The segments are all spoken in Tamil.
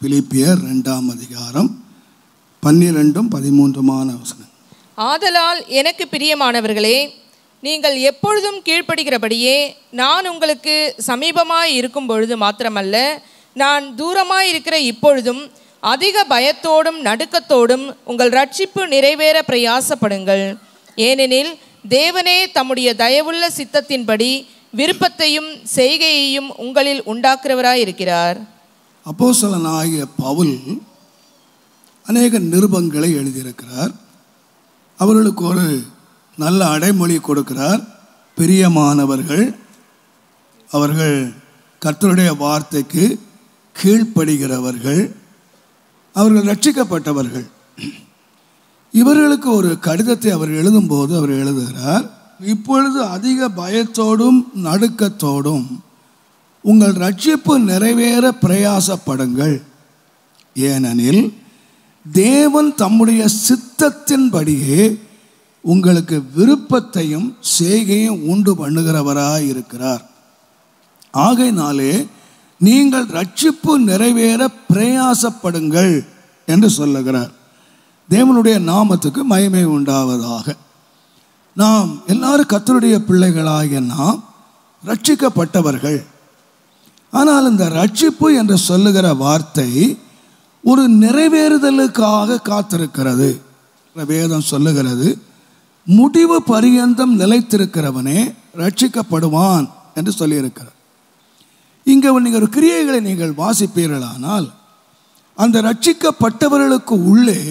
பிலிப்பியர் 2ஆம் அதிகாரம் 12-13 வசனம். ஆதலால் எனக்கு பிரியமானவர்களே, நீங்கள் எப்பொழுதும் கீழ்ப்படுகிறபடியே நான் உங்களுக்கு சமீபமாய் இருக்கும் பொழுது மாத்திரமல்ல, நான் தூரமாய் இருக்கிற இப்பொழுதும் அதிக பயத்தோடும் நடுக்கத்தோடும் உங்கள் ரட்சிப்பு நிறைவேற பிரயாசப்படுங்கள். ஏனெனில் தேவனே தம்முடைய தயவுள்ள சித்தத்தின்படி விருப்பத்தையும் செய்கையையும் உங்களில் உண்டாக்குறவராய் இருக்கிறார். அப்போஸ்தலனாகிய பவுல் அநேக நிருபங்களை எழுதியிருக்கிறார். அவர்களுக்கு ஒரு நல்ல அடைமொழி கொடுக்கிறார். பிரியமானவர்கள், அவர்கள் கர்த்தருடைய வார்த்தைக்கு கீழ்ப்படுகிறவர்கள், அவர்கள் ரட்சிக்கப்பட்டவர்கள். இவர்களுக்கு ஒரு கடிதத்தை அவர் எழுதும்போது அவர் எழுதுகிறார், இப்பொழுது அதிக பயத்தோடும் நடுக்கத்தோடும் உங்கள் ரட்சிப்பு நிறைவேற பிரயாசப்படுங்கள். ஏனெனில் தேவன் தம்முடைய சித்தத்தின்படியே உங்களுக்கு விருப்பத்தையும் செய்கையும் உண்டு பண்ணுகிறவராய் இருக்கிறார். ஆகையினாலே நீங்கள் ரட்சிப்பு நிறைவேற பிரயாசப்படுங்கள் என்று சொல்லுகிறார். தேவனுடைய நாமத்துக்கு மகிமை உண்டாவதாக. நாம் எல்லாரும் கர்த்தருடைய பிள்ளைகளாகிய நாம் ரட்சிக்கப்பட்டவர்கள். ஆனால் இந்த ரட்சிப்பு என்று சொல்லுகிற வார்த்தை ஒரு நிறைவேறுதலுக்காக காத்திருக்கிறது. வேதம் சொல்லுகிறது, முடிவு பரியந்தம் நிலைத்திருக்கிறவனே ரட்சிக்கப்படுவான் என்று சொல்லியிருக்கிறார். இங்கே நீங்கள் ஒரு கிரியைகளை நீங்கள் வாசிப்பீர்களானால், அந்த ரட்சிக்கப்பட்டவர்களுக்கு உள்ளே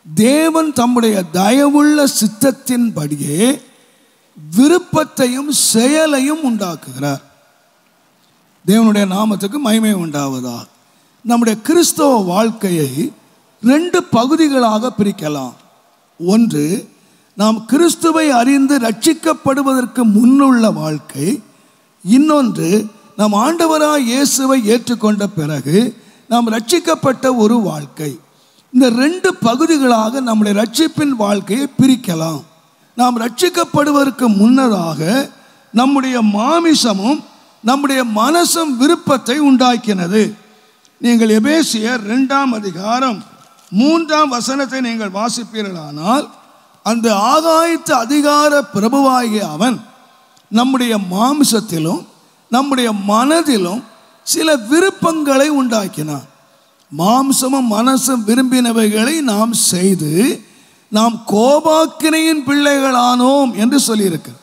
தேவன் தம்முடைய தயவுள்ள சித்தத்தின்படியே விருப்பத்தையும் செயலையும் உண்டாக்குகிறார். தேவனுடைய நாமத்துக்கு மகிமை உண்டாவதாக. நம்முடைய கிறிஸ்தவ வாழ்க்கையை 2 பகுதிகளாக பிரிக்கலாம். ஒன்று, நாம் கிறிஸ்துவை அறிந்து ரட்சிக்கப்படுவதற்கு முன்னுள்ள வாழ்க்கை. இன்னொன்று, நாம் ஆண்டவராய் இயேசுவை ஏற்றுக்கொண்ட பிறகு நாம் ரட்சிக்கப்பட்ட ஒரு வாழ்க்கை. இந்த 2 பகுதிகளாக நம்முடைய ரட்சிப்பின் வாழ்க்கையை பிரிக்கலாம். நாம் ரட்சிக்கப்படுவதற்கு முன்னதாக நம்முடைய மாமிசமும் நம்முடைய மனசும் விருப்பத்தை உண்டாக்கினது. நீங்கள் எபேசியர் 2ஆம் அதிகாரம் 3ஆம் வசனத்தை நீங்கள் வாசிப்பீர்களானால், அந்த ஆகாயத்து அதிகார பிரபுவாகிய அவன் நம்முடைய மாமிசத்திலும் நம்முடைய மனதிலும் சில விருப்பங்களை உண்டாக்கினான். மாம்சமும் மனசும் விரும்பினவைகளை நாம் செய்து நாம் கோபாக்கினையின் பிள்ளைகளானோம் என்று சொல்லியிருக்கு.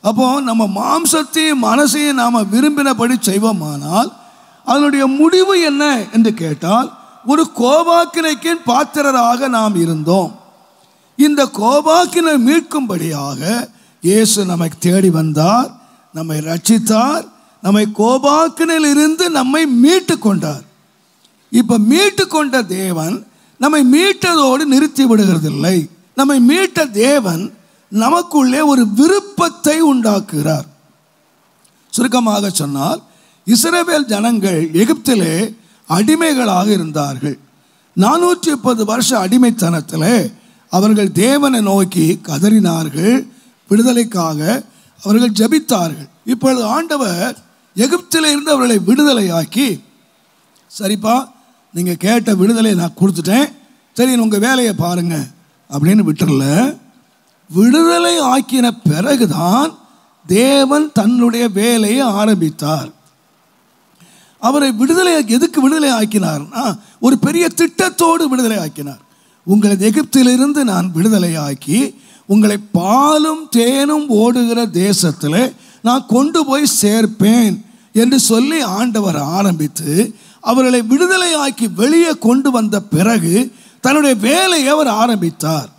அப்போ நம்ம மாம்சத்தையும் மனசையும் நாம் விரும்பினபடி செய்வோமானால் அதனுடைய முடிவு என்ன என்று கேட்டால், ஒரு கோபாக்கினைக்கு பாத்திரராக நாம் இருந்தோம். இந்த கோபாக்கினை மீட்கும்படியாக இயேசு நம்மை தேடி வந்தார், நம்மை ரட்சித்தார், நம்மை கோபாக்கினையில் இருந்து நம்மை மீட்டு கொண்டார். இப்போ மீட்டு கொண்ட தேவன் நம்மை மீட்டதோடு நிறுத்தி விடுகிறதில்லை. நம்மை மீட்ட தேவன் நமக்குள்ளே ஒரு விருப்பத்தை உண்டாக்குகிறார். சுருக்கமாக சொன்னால், இஸ்ரவேல் ஜனங்கள் எகிப்திலே அடிமைகளாக இருந்தார்கள். 430 வருஷ அடிமைத்தனத்திலே அவர்கள் தேவனை நோக்கி கதறினார்கள். விடுதலைக்காக அவர்கள் ஜெபித்தார்கள். இப்பொழுது ஆண்டவர் எகிப்திலே இருந்து அவர்களை விடுதலையாக்கி, சரிப்பா, நீங்கள் கேட்ட விடுதலை நான் கொடுத்துட்டேன், சரி உங்கள் வேலையை பாருங்க அப்படின்னு விட்டுறல. விடுதலை ஆக்கின பிறகுதான் தேவன் தன்னுடைய வேலையை ஆரம்பித்தார். அவரை எதுக்கு விடுதலை ஆக்கினார்னா, ஒரு பெரிய திட்டத்தோடு விடுதலை ஆக்கினார். உங்களை எகிப்திலிருந்து நான் விடுதலை ஆக்கி உங்களை பாலும் தேனும் ஓடுகிற தேசத்தில் நான் கொண்டு போய் சேர்ப்பேன் என்று சொல்லி ஆண்டவர் ஆரம்பித்து அவர்களை விடுதலை ஆக்கி வெளியே கொண்டு வந்த பிறகு தன்னுடைய வேலையை அவர் ஆரம்பித்தார்.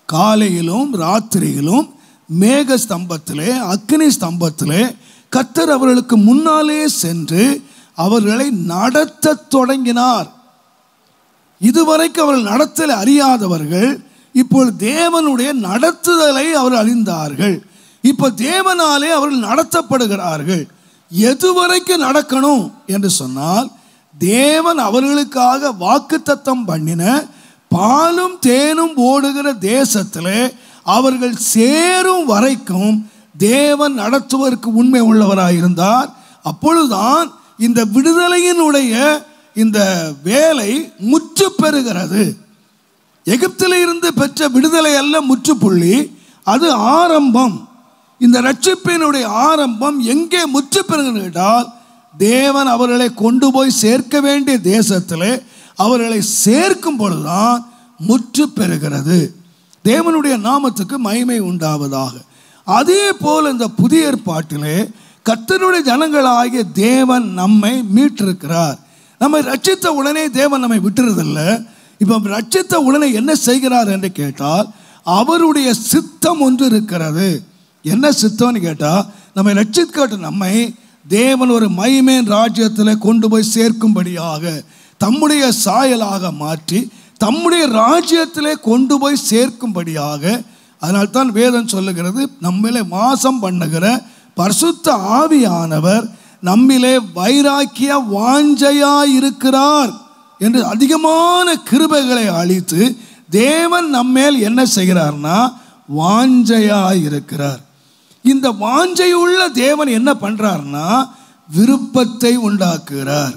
காலையிலும் ராத்திரியிலும் மேக ஸ்தம்பத்திலே அக்கினி ஸ்தம்பத்திலே கர்த்தர் அவர்களுக்கு முன்னாலே சென்று அவர்களை நடத்த தொடங்கினார். இதுவரைக்கும் அவர்கள் நடத்தலை அறியாதவர்கள் இப்பொழுது தேவனுடைய நடத்துதலை அவர் அறிந்தார்கள். இப்போ தேவனாலே அவர்கள் நடத்தப்படுகிறார்கள். எதுவரைக்கும் நடக்கணும் என்று சொன்னால், தேவன் அவர்களுக்காக வாக்குத்தத்தம் பண்ணின பாலும் தேனும் ஓடுகிற தேசத்திலே அவர்கள் சேரும் வரைக்கும் தேவன் நடத்துவதற்கு உண்மை உள்ளவராயிருந்தார். அப்பொழுதுதான் இந்த விடுதலையினுடைய இந்த வேலை முற்று பெறுகிறது. எகிப்தில் இருந்து பெற்ற விடுதலை அல்ல முற்றுப்புள்ளி, அது ஆரம்பம். இந்த ரட்சிப்பினுடைய ஆரம்பம் எங்கே முற்று பெறுகிறது என்றால், தேவன் அவர்களை கொண்டு போய் சேர்க்க வேண்டிய தேசத்திலே அவர்களை சேர்க்கும் பொழுதுதான் முற்று பெறுகிறது. தேவனுடைய நாமத்துக்கு மகிமை உண்டாவதாக. அதே போல் இந்த புதிய ஏற்பாட்டிலே கர்த்தருடைய ஜனங்களாகிய தேவன் நம்மை மீட்டிருக்கிறார். நம்மை ரட்சித்த உடனே தேவன் நம்மை விட்டுறதில்லை. இப்போ ரட்சித்த உடனே என்ன செய்கிறார் என்று கேட்டால், அவருடைய சித்தம் ஒன்று இருக்கிறது. என்ன சித்தம்னு கேட்டால், நம்மை ரட்சிக்க நம்மை தேவன் ஒரு மகிமையின் ராஜ்யத்தில் கொண்டு போய் சேர்க்கும்படியாக தம்முடைய சாயலாக மாற்றி தம்முடைய ராஜ்யத்திலே கொண்டு போய் சேர்க்கும்படியாக. அதனால்தான் வேதம் சொல்லுகிறது, நம்மிலே வாசம் பண்ணுகிற பரிசுத்த ஆவியானவர் நம்மிலே வைராக்கிய வாஞ்சையாய் இருக்கிறார் என்று அதிகமான கிருபைகளை அளித்து தேவன் நம்மேல் என்ன செய்கிறார்னா வாஞ்சையாய் இருக்கிறார். இந்த வாஞ்சையுள்ள தேவன் என்ன பண்றார்னா விருப்பத்தை உண்டாக்குகிறார்.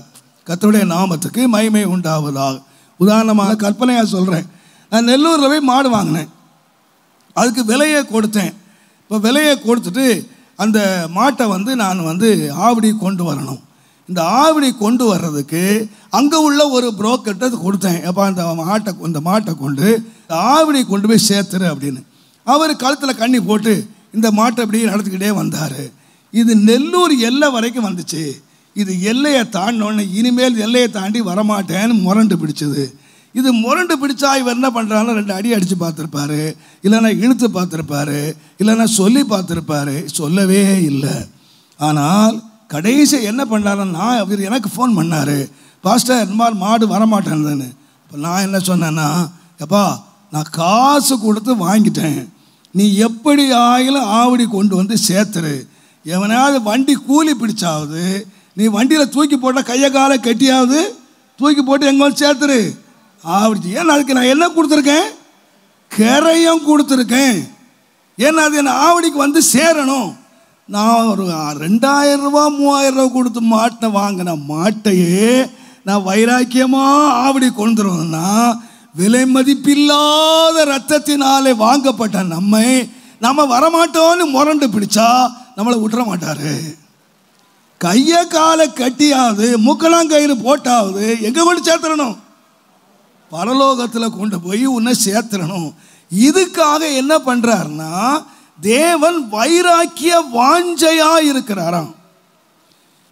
கர்த்தருடைய நாமத்துக்கு மகிமை உண்டாவதாக. உதாரணமாக கற்பனையாக சொல்கிறேன், நான் நெல்லூரில் போய் மாடு வாங்கினேன், அதுக்கு விலையை கொடுத்தேன். இப்போ விலையை கொடுத்துட்டு அந்த மாட்டை நான் ஆவடி கொண்டு வரணும். இந்த ஆவடி கொண்டு வர்றதுக்கு அங்கே உள்ள ஒரு புரோக்கர்கிட்ட கொடுத்தேன். எப்போ இந்த மாட்டை கொண்டு ஆவடி கொண்டு போய் சேர்த்துரு அப்படின்னு. அவர் கழுத்தில் கண்ணி போட்டு இந்த மாட்டை இப்படி நடத்திக்கிட்டே வந்தார். இது நெல்லூர் எல்லை வரைக்கும் வந்துச்சு. இது எல்லையை தாண்டினோன்னு இனிமேல் எல்லையை தாண்டி வரமாட்டேன்னு முரண்டு பிடிச்சது. இது முரண்டு பிடிச்சா இவர் என்ன பண்ணுறாங்க, 2 அடி அடித்து பார்த்துருப்பாரு, இல்லைன்னா இழுத்து பார்த்துருப்பாரு, இல்லைன்னா சொல்லி பார்த்துருப்பாரு. சொல்லவே இல்லை. ஆனால் கடைசி என்ன பண்ணாருன்னா, அவர் எனக்கு ஃபோன் பண்ணார், பாஸ்டர் இந்த மாதிரி மாடு வரமாட்டேன்னு. இப்போ நான் என்ன சொன்னேன்னா, எப்பா நான் காசு கொடுத்து வாங்கிட்டேன், நீ எப்படி ஆகிலும் ஆவடி கொண்டு வந்து சேர்த்துரு. எவனாவது வண்டி கூலி பிடிச்சாவது, நீ வண்டியில் தூக்கி போட்டால் கையை காலை கட்டியாவது தூக்கி போட்டு எங்கே வந்து சேர்த்துரு ஆவடி. ஏன்னா அதுக்கு நான் என்ன கொடுத்துருக்கேன், கரையும் கொடுத்துருக்கேன். ஏன்னா அது என்ன ஆவடிக்கு வந்து சேரணும். நான் ஒரு 2000 ரூபா 3000 ரூபா கொடுத்து மாட்டை வாங்கின மாட்டையே நான் வைராக்கியமாக ஆவடி கொண்டுருவேன்னா, விலை மதிப்பில்லாத ரத்தத்தினாலே வாங்கப்பட்ட நம்ம வரமாட்டோன்னு முரண்டு பிடிச்சா நம்மளை விட்டுற மாட்டாரு. கையை காலை கட்டியாவது மூக்கெல்லாம் கயிறு போட்டாவது எங்கே கொண்டு சேர்த்துடணும், பரலோகத்தில் கொண்டு போய் உன்னை சேர்த்துடணும். இதுக்காக என்ன பண்ணுறாருன்னா, தேவன் வைராக்கிய வாஞ்சையா இருக்கிறாராம்.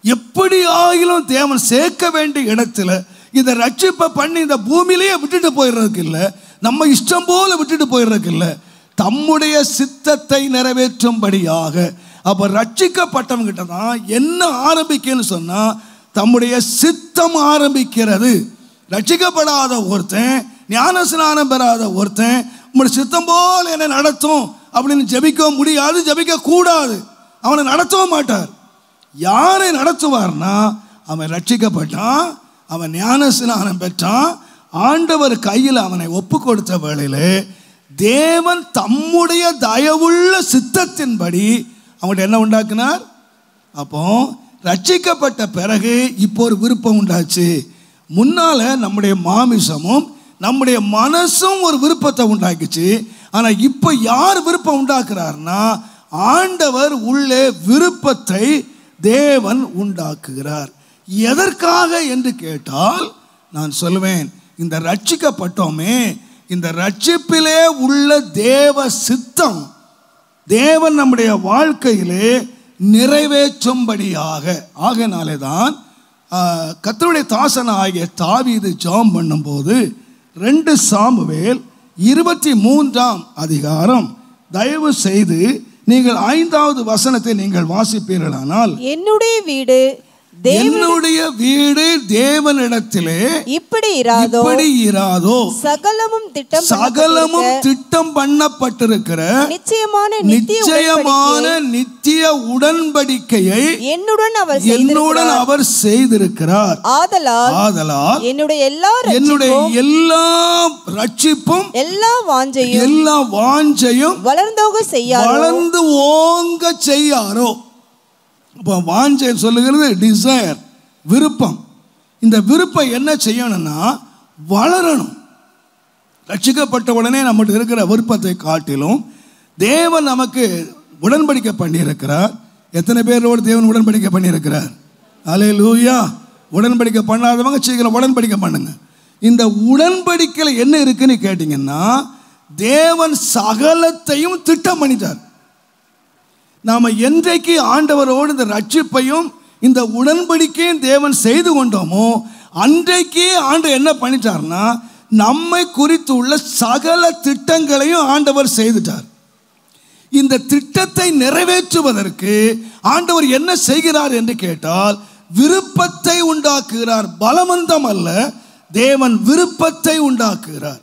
எப்படி ஆகிலும் தேவன் சேர்க்க வேண்டிய இடத்துல இதை ரட்சிப்பை பண்ணி இந்த பூமியிலேயே விட்டுட்டு போயிடுறதுக்கு இல்லை, நம்ம இஷ்டம் போல விட்டுட்டு போயிடுறதுக்கு இல்லை, தம்முடைய சித்தத்தை நிறைவேற்றும்படியாக. அப்போ ரட்சிக்கப்பட்டவங்கிட்ட தான் என்ன ஆரம்பிக்குன்னு சொன்னால் தம்முடைய சித்தம் ஆரம்பிக்கிறது. ரட்சிக்கப்படாத ஒருத்தன், ஞான ஸ்நானம் பெறாத ஒருத்தன் உங்களுடைய சித்தம் போல் என்ன நடத்தும் அப்படின்னு ஜெபிக்க முடியாது, ஜெபிக்க கூடாது, அவனை நடத்தவும் மாட்டார். யாரை நடத்துவார்னா, அவன் ரட்சிக்கப்பட்டான், அவன் ஞான ஸ்நானம் பெற்றான், ஆண்டவர் கையில் அவனை ஒப்பு கொடுத்த வேளையிலே தேவன் தம்முடைய தயவுள்ள சித்தத்தின்படி அவங்கள்ட்ட என்ன உண்டாக்குனார். அப்போ ரட்சிக்கப்பட்ட பிறகு இப்போ ஒரு விருப்பம் உண்டாச்சு. முன்னால நம்முடைய மாமிசமும் நம்முடைய மனசும் ஒரு விருப்பத்தை உண்டாக்குச்சு. ஆனால் இப்போ யார் விருப்பம் உண்டாக்குறார்னா, ஆண்டவர் உள்ளே விருப்பத்தை தேவன் உண்டாக்குகிறார். எதற்காக என்று கேட்டால் நான் சொல்லுவேன், இந்த ரட்சிக்கப்பட்டோமே, இந்த ரட்சிப்பிலே உள்ள தேவ சித்தம் தேவன் நம்முடைய வாழ்க்கையிலே நிறைவேற்றும்படியாக. ஆகையினாலே தான் கர்த்தருடைய தாசன் ஆகிய தாவீது ஜெபம் பண்ணும்போது 2 சாமுவேல் 23ஆம் அதிகாரம் தயவு செய்து நீங்கள் 5வது வசனத்தை நீங்கள் வாசிப்பீர்களானால், என்னுடைய வீடு தேவனிடத்திலே இப்படி இராதோ, சகலமும் திட்டம் பண்ணப்பட்டிருக்கிற நிச்சயமான நித்திய உடன்படிக்கையை என்னுடன் அவர் செய்திருக்கிறார். ஆதலால் என்னுடைய எல்லா ரட்சிப்பும் எல்லா வாஞ்சையும் வளர்ந்து ஓங்க செய்யாரோ. இப்போ வாஞ்சை சொல்லுகிறது டிசைர், விருப்பம். இந்த விருப்பம் என்ன செய்யணும்னா வளரணும். ரட்சிக்கப்பட்ட உடனே நம்மகிட்ட இருக்கிற விருப்பத்தை காட்டிலும் தேவன் நமக்கு உடன்படிக்கை பண்ணியிருக்கிறார். எத்தனை பேரோடு தேவன் உடன்படிக்கை பண்ணியிருக்கிறார்? அல்லேலூயா. உடன்படிக்கை பண்ணாதவங்க சீக்கிரம் உடன்படிக்கை பண்ணுங்க. இந்த உடன்படிக்கையில் என்ன இருக்குன்னு கேட்டிங்கன்னா, தேவன் சகலத்தையும் திட்டம் பண்ணிட்டார். நாம் என்றைக்கு ஆண்டவரோடு இந்த ரட்சிப்பையும் இந்த உடன்படிக்கையும் தேவன் செய்து கொண்டோமோ அன்றைக்கே ஆண்டவர் என்ன பண்ணிட்டார்னா, நம்மை குறித்து உள்ள சகல திட்டங்களையும் ஆண்டவர் செய்துட்டார். இந்த திட்டத்தை நிறைவேற்றுவதற்கு ஆண்டவர் என்ன செய்கிறார் என்று கேட்டால், விருப்பத்தை உண்டாக்குகிறார். பலவந்தம் அல்ல, தேவன் விருப்பத்தை உண்டாக்குகிறார்.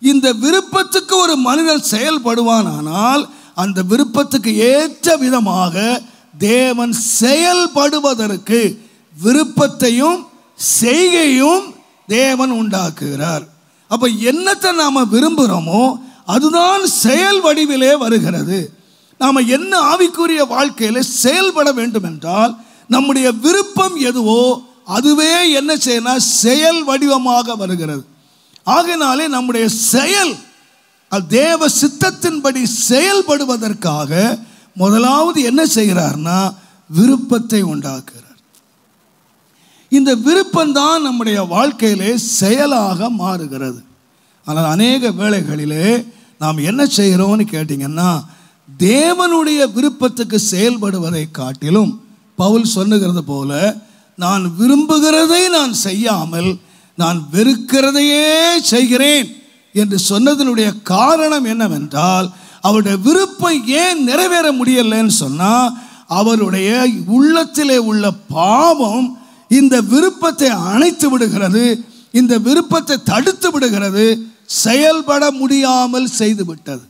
இந்த விருப்பத்துக்கு ஒரு மனிதன் செயல்படுவானால் அந்த விருப்பத்துக்கு ஏற்ற விதமாக தேவன் செயல்படுவதற்கு விருப்பத்தையும் செய்கையும் தேவன் உண்டாக்குகிறார். அப்ப என்னத்தை நாம விரும்புகிறோமோ அதுதான் செயல் வடிவிலே வருகிறது. நாம் என்ன ஆவிக்குரிய வாழ்க்கையில் செயல்பட வேண்டும் என்றால், நம்முடைய விருப்பம் எதுவோ அதுவே என்ன செய்யணும், செயல் வடிவமாக வருகிறது. ஆகையினாலே நம்முடைய செயல் தேவ சித்தத்தின்படி செயல்படுவதற்காக முதலாவது என்ன செய்கிறார்னா விருப்பத்தை உண்டாக்குகிறார். இந்த விருப்பம்தான் நம்முடைய வாழ்க்கையிலே செயலாக மாறுகிறது. ஆனால் அநேக வேளைகளிலே நாம் என்ன செய்கிறோம்னு கேட்டிங்கன்னா, தேவனுடைய விருப்பத்துக்கு செயல்படுவதை காட்டிலும் பவுல் சொல்லுகிறது போல, நான் விரும்புகிறதை நான் செய்யாமல் நான் வெறுக்கிறதையே செய்கிறேன் என்று சொன்னதனுடைய காரணம் என்னவென்றால், அவருடைய விருப்பம் ஏன் நிறைவேற முடியலைன்னு சொன்னால், அவருடைய உள்ளத்திலே உள்ள பாவம் இந்த விருப்பத்தை அணைத்து விடுகிறது, இந்த விருப்பத்தை தடுத்து விடுகிறது, செயல்பட முடியாமல் செய்து விட்டது.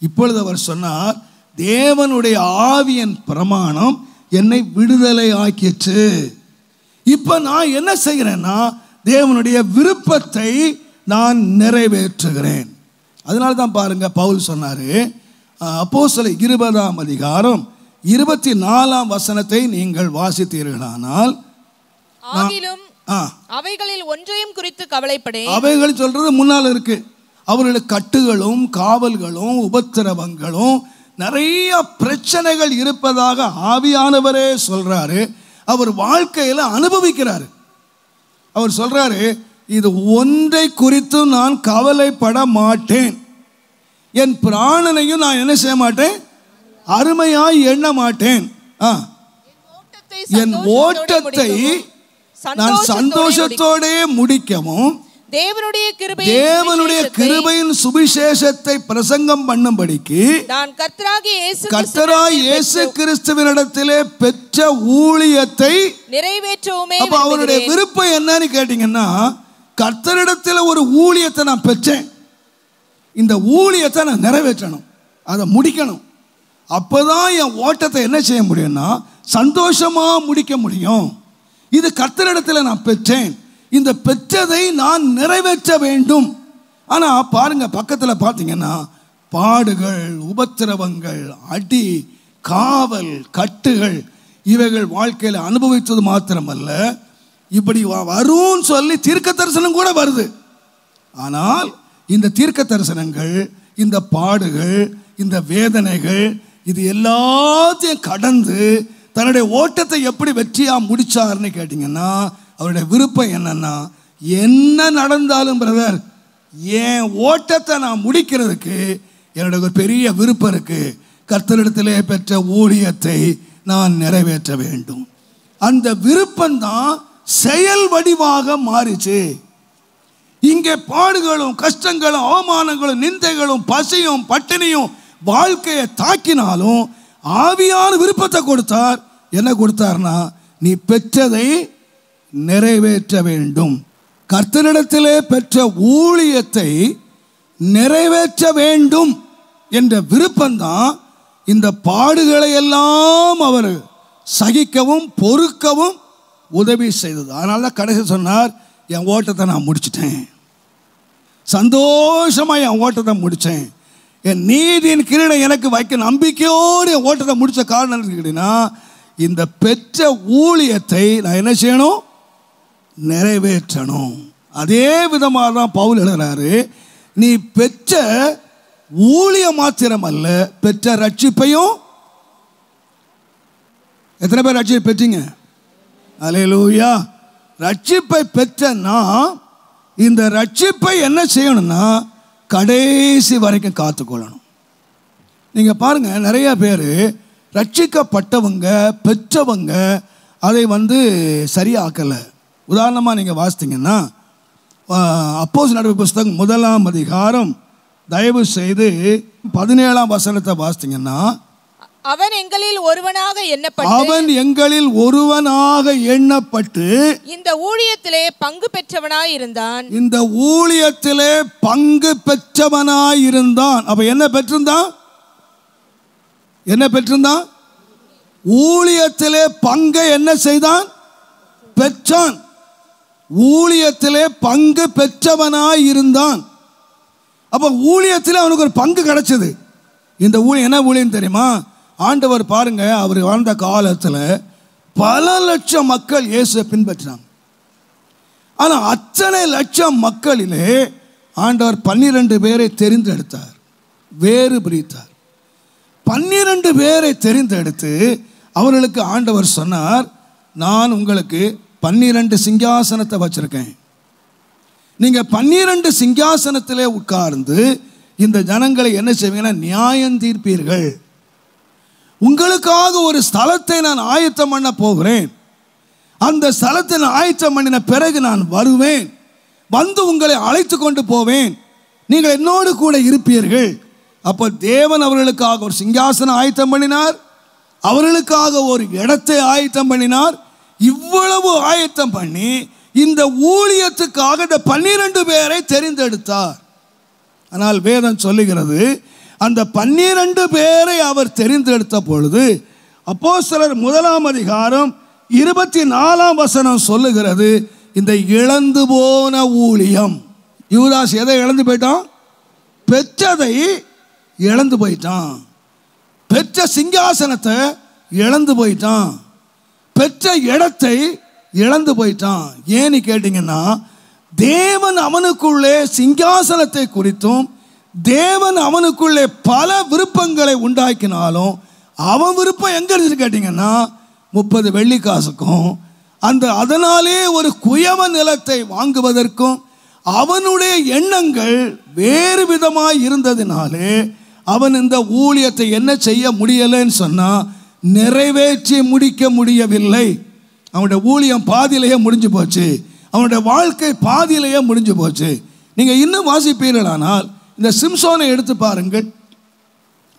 இப்பொழுது அவர் சொன்னார், தேவனுடைய ஆவியின் பிரமாணம் என்னை விடுதலை ஆக்கிற்று. இப்ப நான் என்ன செய்கிறேன்னா, தேவனுடைய விருப்பத்தை நான் நிறைவேற்றுகிறேன். அதனால தான் பாருங்க பவுல் சொன்னாரு, அப்போஸ்தலர் 20ஆம் அதிகாரம் 24ஆம் வசனத்தை நீங்கள் வாசித்தீர்களானால், ஆகிலும் அவைகளில் ஒன்றையும் குறித்து கவலைப்படேன். அவைகள் சொல்றது முன்னால் இருக்கு. அவர்களுக்கு கட்டுகளும் காவல்களும் உபத்திரவங்களும் நிறைய பிரச்சனைகள் இருப்பதாக ஆவியானவரே சொல்றாரு. அவர் வாழ்க்கையில் அனுபவிக்கிறாரு. அவர் சொல்றாரு, இது ஒன்றை குறித்து நான் கவலைப்பட மாட்டேன், என் பிராணனையும் நான் என்ன செய்ய மாட்டேன், அருமையாய் எண்ண மாட்டேன். என் ஓட்டத்தை நான் சந்தோஷத்தோட முடிக்கவும் தேவனுடைய கிருபையின் சுவிசேஷத்தை பிரசங்கம் பண்ணும்படிக்கு நான் கர்த்தராகிய இயேசு கிறிஸ்துவினிடத்திலே பெற்ற ஊழியத்தை நிறைவேற்றவுமே. அப்ப அவருடைய விருப்பம் என்னன்னு கேட்டீங்கன்னா, கர்த்தரிடத்தில் ஒரு ஊழியத்தை நான் பெற்றேன், இந்த ஊழியத்தை நான் நிறைவேற்றணும், அதை முடிக்கணும். அப்பதான் என் ஓட்டத்தை என்ன செய்ய முடியும்னா சந்தோஷமா முடிக்க முடியும். இது கர்த்தரிடத்தில் நான் பெற்றேன், இந்த பெற்றதை நான் நிறைவேற்ற வேண்டும். ஆனால் பாருங்க, பக்கத்தில் பார்த்தீங்கன்னா பாடுகள், உபத்திரவங்கள், அடி, காவல், கட்டுகள் இவைகள் வாழ்க்கையில் அனுபவித்தது மாத்திரமல்ல, இப்படி வரும்னு சொல்லி தீர்க்க தரிசனம் கூட வருது. ஆனால் இந்த தீர்க்க தரிசனங்கள், இந்த பாடுகள், இந்த வேதனைகள், இது எல்லாத்தையும் கடந்து தன்னுடைய ஓட்டத்தை எப்படி வெற்றியாக முடிச்சார்னு கேட்டிங்கன்னா, அவருடைய விருப்பம் என்னன்னா, என்ன நடந்தாலும் பிரதர், என் ஓட்டத்தை நான் முடிக்கிறதுக்கு என்னுடைய ஒரு பெரிய விருப்பம் இருக்கு, கர்த்தரிடத்திலே பெற்ற ஊழியத்தை நான் நிறைவேற்ற வேண்டும். அந்த விருப்பம்தான் செயல் வடிவாக மாறிச்சு. இங்கே பாடுகளும் கஷ்டங்களும் அவமானங்களும் நிந்தைகளும் பசியும் பட்டினியும் வாழ்க்கையை தாக்கினாலும் ஆவியான விருப்பத்தை கொடுத்தார். என்ன கொடுத்தார்னா, நீ பெற்றதை நிறைவேற்ற வேண்டும், கர்த்தரிடத்திலே பெற்ற ஊழியத்தை நிறைவேற்ற வேண்டும் என்ற விருப்பம்தான் இந்த பாடுகளை எல்லாம் அவர் சகிக்கவும் பொறுக்கவும் உதவி செய்தது. அதனால தான் கடைசி சொன்னார், என் ஓட்டத்தை நான் முடிச்சிட்டேன், சந்தோஷமா என் ஓட்டத்தை முடித்தேன், என் நீதியின் கிரீடை எனக்கு வைக்க நம்பிக்கையோடு என் ஓட்டத்தை முடித்த காரணம் கேட்டீங்கன்னா, இந்த பெற்ற ஊழியத்தை நான் என்ன செய்யணும், நிறைவேற்றணும். அதே விதமாக தான் பவுல் எழுதுறாரு, நீ பெற்ற ஊழியம் மாத்திரம் அல்ல, பெற்ற ரட்சிப்பையும். எத்தனை பேர் ரட்சிப்பை பெற்றீங்க? அல்லேலூயா. ரட்சிப்பை பெற்ற நான் இந்த ரட்சிப்பை என்ன செய்யணும்னா கடைசி வரைக்கும் காத்துக்கொள்ளணும். நீங்கள் பாருங்கள், நிறைய பேர் ரட்சிக்கப்பட்டவங்க பெற்றவங்க அதை சரியாக்கலை. உதாரணமாக நீங்கள் வாசித்தீங்கன்னா அப்போஸ்தலர் நடவடிக்கைகள் புஸ்தகம் 1ஆம் அதிகாரம் தயவு செய்து 17ஆம் வசனத்தை வாசித்தீங்கன்னா, அவன் எங்களில் ஒருவனாக எண்ணப்பட்டு இந்த ஊழியத்திலே பங்கு பெற்றவனாயிருந்தான். அப்ப என்ன பெற்றிருந்தான்? ஊழியத்திலே பங்கை என்ன செய்தான்? பெற்றான். ஊழியத்திலே பங்கு பெற்றவனாயிருந்தான். அப்ப ஊழியத்திலே அவனுக்கு ஒரு பங்கு கிடைச்சது. இந்த ஊழியம் என்ன ஊழியம் தெரியுமா? ஆண்டவர் பாருங்க, அவர் வாழ்ந்த காலத்தில் பல லட்சம் மக்கள் இயேசுவை பின்பற்றினாங்க. ஆனால் அத்தனை லட்சம் மக்களிலே ஆண்டவர் 12 பேரை தெரிந்தெடுத்தார், வேறு பிரித்தார். 12 பேரை தெரிந்தெடுத்து அவர்களுக்கு ஆண்டவர் சொன்னார், நான் உங்களுக்கு 12 சிங்காசனத்தை வச்சிருக்கேன். நீங்கள் 12 சிங்காசனத்திலே உட்கார்ந்து இந்த ஜனங்களை என்ன செய்வீங்கன்னா நியாயம் தீர்ப்பீர்கள். உங்களுக்காக ஒரு ஸ்தலத்தை நான் ஆயத்தம் பண்ண போகிறேன். அந்த ஸ்தலத்தை நான் ஆயத்தம் பண்ணின பிறகு நான் வருவேன், வந்து உங்களை அழைத்து கொண்டு போவேன், நீங்கள் என்னோடு கூட இருப்பீர்கள். அப்போ தேவன் அவர்களுக்காக ஒரு சிங்காசனம் ஆயத்தம் பண்ணினார், அவர்களுக்காக ஒரு இடத்தை ஆயத்தம் பண்ணினார். இவ்வளவு ஆயத்தம் பண்ணி இந்த ஊழியத்துக்காக இந்த 12 பேரை தெரிந்தெடுத்தார். ஆனால் வேதம் சொல்லுகிறது, அந்த 12 பேரை அவர் தெரிந்தெடுத்த பொழுது அப்போஸ்தலர் 1ஆம் அதிகாரம் 24ஆம் வசனம் சொல்லுகிறது, இந்த இழந்து போன ஊழியம். யூதாஸ் எதை இழந்து போயிட்டான்? பெற்றதை இழந்து போயிட்டான். பெற்ற சிங்காசனத்தை இழந்து போயிட்டான். பெற்ற இடத்தை இழந்து போயிட்டான். ஏன்னு கேட்டீங்கன்னா, தேவன் அவனுக்குள்ளே சிங்காசனத்தை குறித்தும் தேவன் அவனுக்குள்ளே பல விருப்பங்களை உண்டாக்கினாலும் அவன் விருப்பம் எங்க இருந்து கேட்டீங்கன்னா 30 வெள்ளிக்காசுக்கும் அதனாலே ஒரு குயவ நிலத்தை வாங்குவதற்கும் அவனுடைய எண்ணங்கள் வேறு விதமாய் இருந்ததினாலே அவன் இந்த ஊழியத்தை என்ன செய்ய முடியலைன்னு சொன்னா நிறைவேற்றி முடிக்க முடியவில்லை. அவனுடைய ஊழியம் பாதியிலேயே முடிஞ்சு போச்சு, அவனுடைய வாழ்க்கை பாதியிலேயே முடிஞ்சு போச்சு. நீங்கள் இன்னும் வாசிப்பீர்களானால் இந்த சிம்சோனை எடுத்து பாருங்கள்.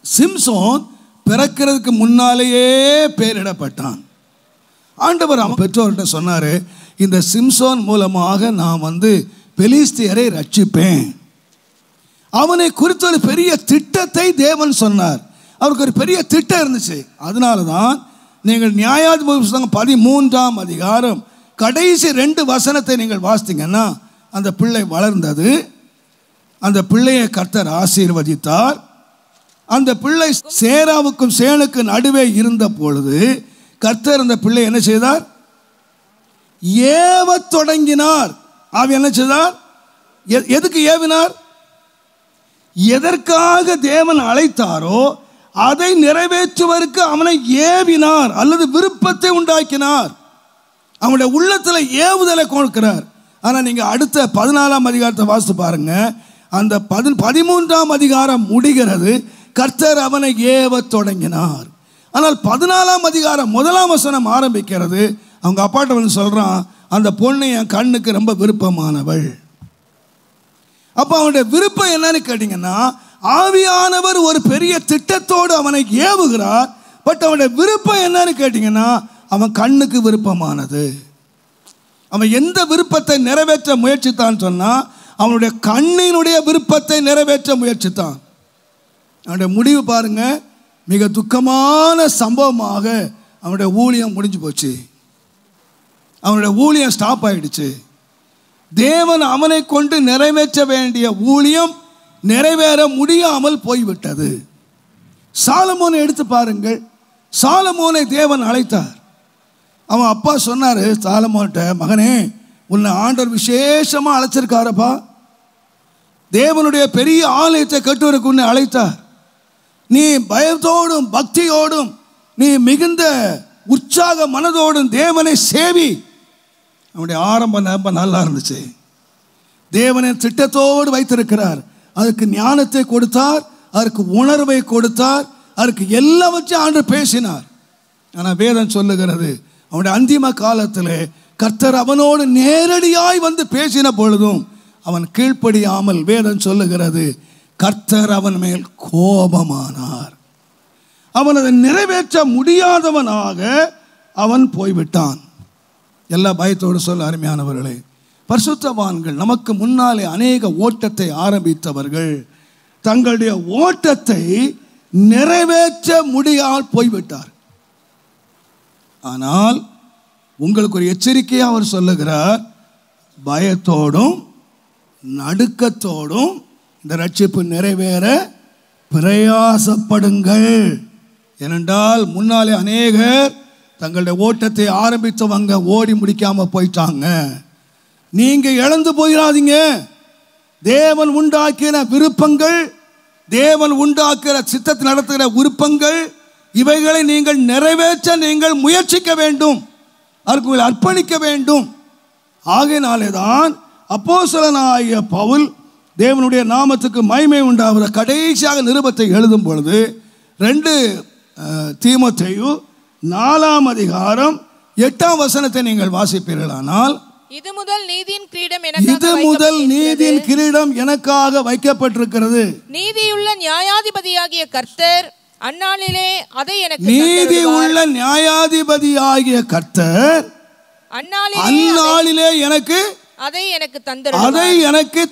சிம்சோன் பிறக்கிறதுக்கு முன்னாலேயே பெயரிடப்பட்டான். ஆண்டவர் அவன் பெற்றோர்கிட்ட சொன்னார், இந்த சிம்சோன் மூலமாக நான் பெலிஸ்தியரை ரட்சிப்பேன். அவனை குறித்து ஒரு பெரிய திட்டத்தை தேவன் சொன்னார். அவருக்கு ஒரு பெரிய திட்டம் இருந்துச்சு. அதனால தான் நீங்கள் நியாயாதிபதி புத்தகம் 13ஆம் அதிகாரம் கடைசி 2 வசனத்தை நீங்கள் வாசித்தீங்கன்னா, அந்த பிள்ளை வளர்ந்தது, அந்த பிள்ளையை கர்த்தர் ஆசீர்வதித்தார். அந்த பிள்ளை சேராவுக்கும் சேனுக்கு நடுவே இருந்த பொழுது கர்த்தர் அந்த பிள்ளை என்ன செய்தார்? ஏவ தொடங்கினார். அவன் என்ன செய்தார்? எதுக்கு ஏவினார்? எதற்காக தேவன் அழைத்தாரோ அதை நிறைவேற்றுவதற்கு அவனை ஏவினார் அல்லது விருப்பத்தை உண்டாக்கினார். அவனுடைய உள்ளத்தில் ஏவுதலை கொடுக்கிறார். ஆனால் நீங்கள் அடுத்த 14ஆம் அதிகாரத்தை வாசித்து பாருங்க. அந்த 13ஆம் அதிகாரம் முடிகிறது, கர்த்தர் அவனை ஏவ தொடங்கினார். ஆனால் 14ஆம் அதிகாரம் 1ஆம் வசனம் ஆரம்பிக்கிறது. அவங்க அப்பாட்ட சொல்றான், அந்த பொண்ணு என் கண்ணுக்கு ரொம்ப விருப்பமானவள். அப்போ அவனுடைய விருப்பம் என்னன்னு கேட்டீங்கன்னா, ஆவியானவர் ஒரு பெரிய திட்டத்தோடு அவனை ஏவுகிறார். பட் அவனுடைய விருப்பம் என்னன்னு கேட்டீங்கன்னா, அவன் கண்ணுக்கு விருப்பமானது. அவன் எந்த விருப்பத்தை நிறைவேற்ற முயற்சித்தான் சொன்னா, அவனுடைய கண்ணினுடைய விருப்பத்தை நிறைவேற்ற முயற்சித்தான். அவனுடைய முடிவு பாருங்க, மிக துக்கமான சம்பவமாக அவனுடைய ஊழியம் முடிஞ்சு போச்சு. அவனுடைய ஊழியம் ஸ்டாப் ஆயிடுச்சு. தேவன் அவனை கொண்டு நிறைவேற்ற வேண்டிய ஊழியம் நிறைவேற முடியாமல் போய்விட்டது. சாலமோனை எடுத்து பாருங்கள். சாலமோனை தேவன் அழைத்தார். அவன் அப்பா சொன்னார் சாலமோன்ட்ட, மகனே உன்னை ஆண்டவர் விசேஷமாக அழைச்சிருக்காரப்பா. தேவனுடைய பெரிய ஆலயத்தை கட்டுவதற்கு உன்னை அழைத்தார். நீ பயத்தோடும் பக்தியோடும் நீ மிகுந்த உற்சாக மனதோடும் தேவனை சேவி. அவனுடைய ஆரம்பம் ரொம்ப நல்லா இருந்துச்சு. தேவனை திட்டத்தோடு வைத்திருக்கிறார். அதுக்கு ஞானத்தை கொடுத்தார், அதற்கு உணர்வை கொடுத்தார், அதற்கு எல்லாவற்றையும் ஆண்டவர் பேசினார். ஆனால் வேதம் சொல்லுகிறது அவனுடைய அந்திம காலத்தில் கர்த்தர் அவனோடு நேரடியாய் வந்து பேசின பொழுதும் அவன் கீழ்ப்படியாமல் வேதம் சொல்லுகிறது கர்த்தர் அவன் மேல் கோபமானார். அவன் அதை நிறைவேற்ற முடியாதவனாக அவன் போய்விட்டான். எல்லா பயத்தோடு சொல்ல அருமையானவர்களே, பரிசுத்தவான்கள் நமக்கு முன்னாலே அநேக ஓட்டத்தை ஆரம்பித்தவர்கள் தங்களுடைய ஓட்டத்தை நிறைவேற்ற முடியாமல் போய்விட்டார். ஆனால் உங்களுக்கு ஒரு எச்சரிக்கையாக அவர் சொல்லுகிறார், பயத்தோடும் நடுக்கத்தோடும் இந்த ரட்சிப்பு நிறைவேற பிரயாசப்படுங்கள். ஏனென்றால் முன்னாலே அநேகர் தங்களுடைய ஓட்டத்தை ஆரம்பித்தவங்க ஓடி முடிக்காம போயிட்டாங்க. நீங்க இழந்து போயிடாதீங்க. தேவன் உண்டாக்கின விருப்பங்கள், தேவன் உண்டாக்குற சித்தத்தை நடத்துகிற விருப்பங்கள், இவைகளை நீங்கள் நிறைவேற்ற நீங்கள் முயற்சிக்க வேண்டும், அதற்கு அர்ப்பணிக்க வேண்டும். ஆகையினாலே தான் அப்போஸ்தலனாகிய பவுல் தேவனுடைய நாமத்துக்கு மகிமை உண்டாகிற கடைசியாக நிருபத்தை எழுதும் பொழுது 2 தீமோத்தேயு 4ஆம் அதிகாரம் 8ஆம் வசனத்தை நீங்கள் வாசிப்பீர்களானால், இது முதல் நீதியின் கிரீடம் எனக்காக வைக்கப்பட்டிருக்கிறது. நீதியுள்ள நியாயாதிபதியாகிய கர்த்தர் அந்நாளிலே அதை எனக்கு நீதியுள்ள நியாயாதிபதியாகிய கர்த்தர் அந்நாளிலே எனக்கு அதை எனக்கு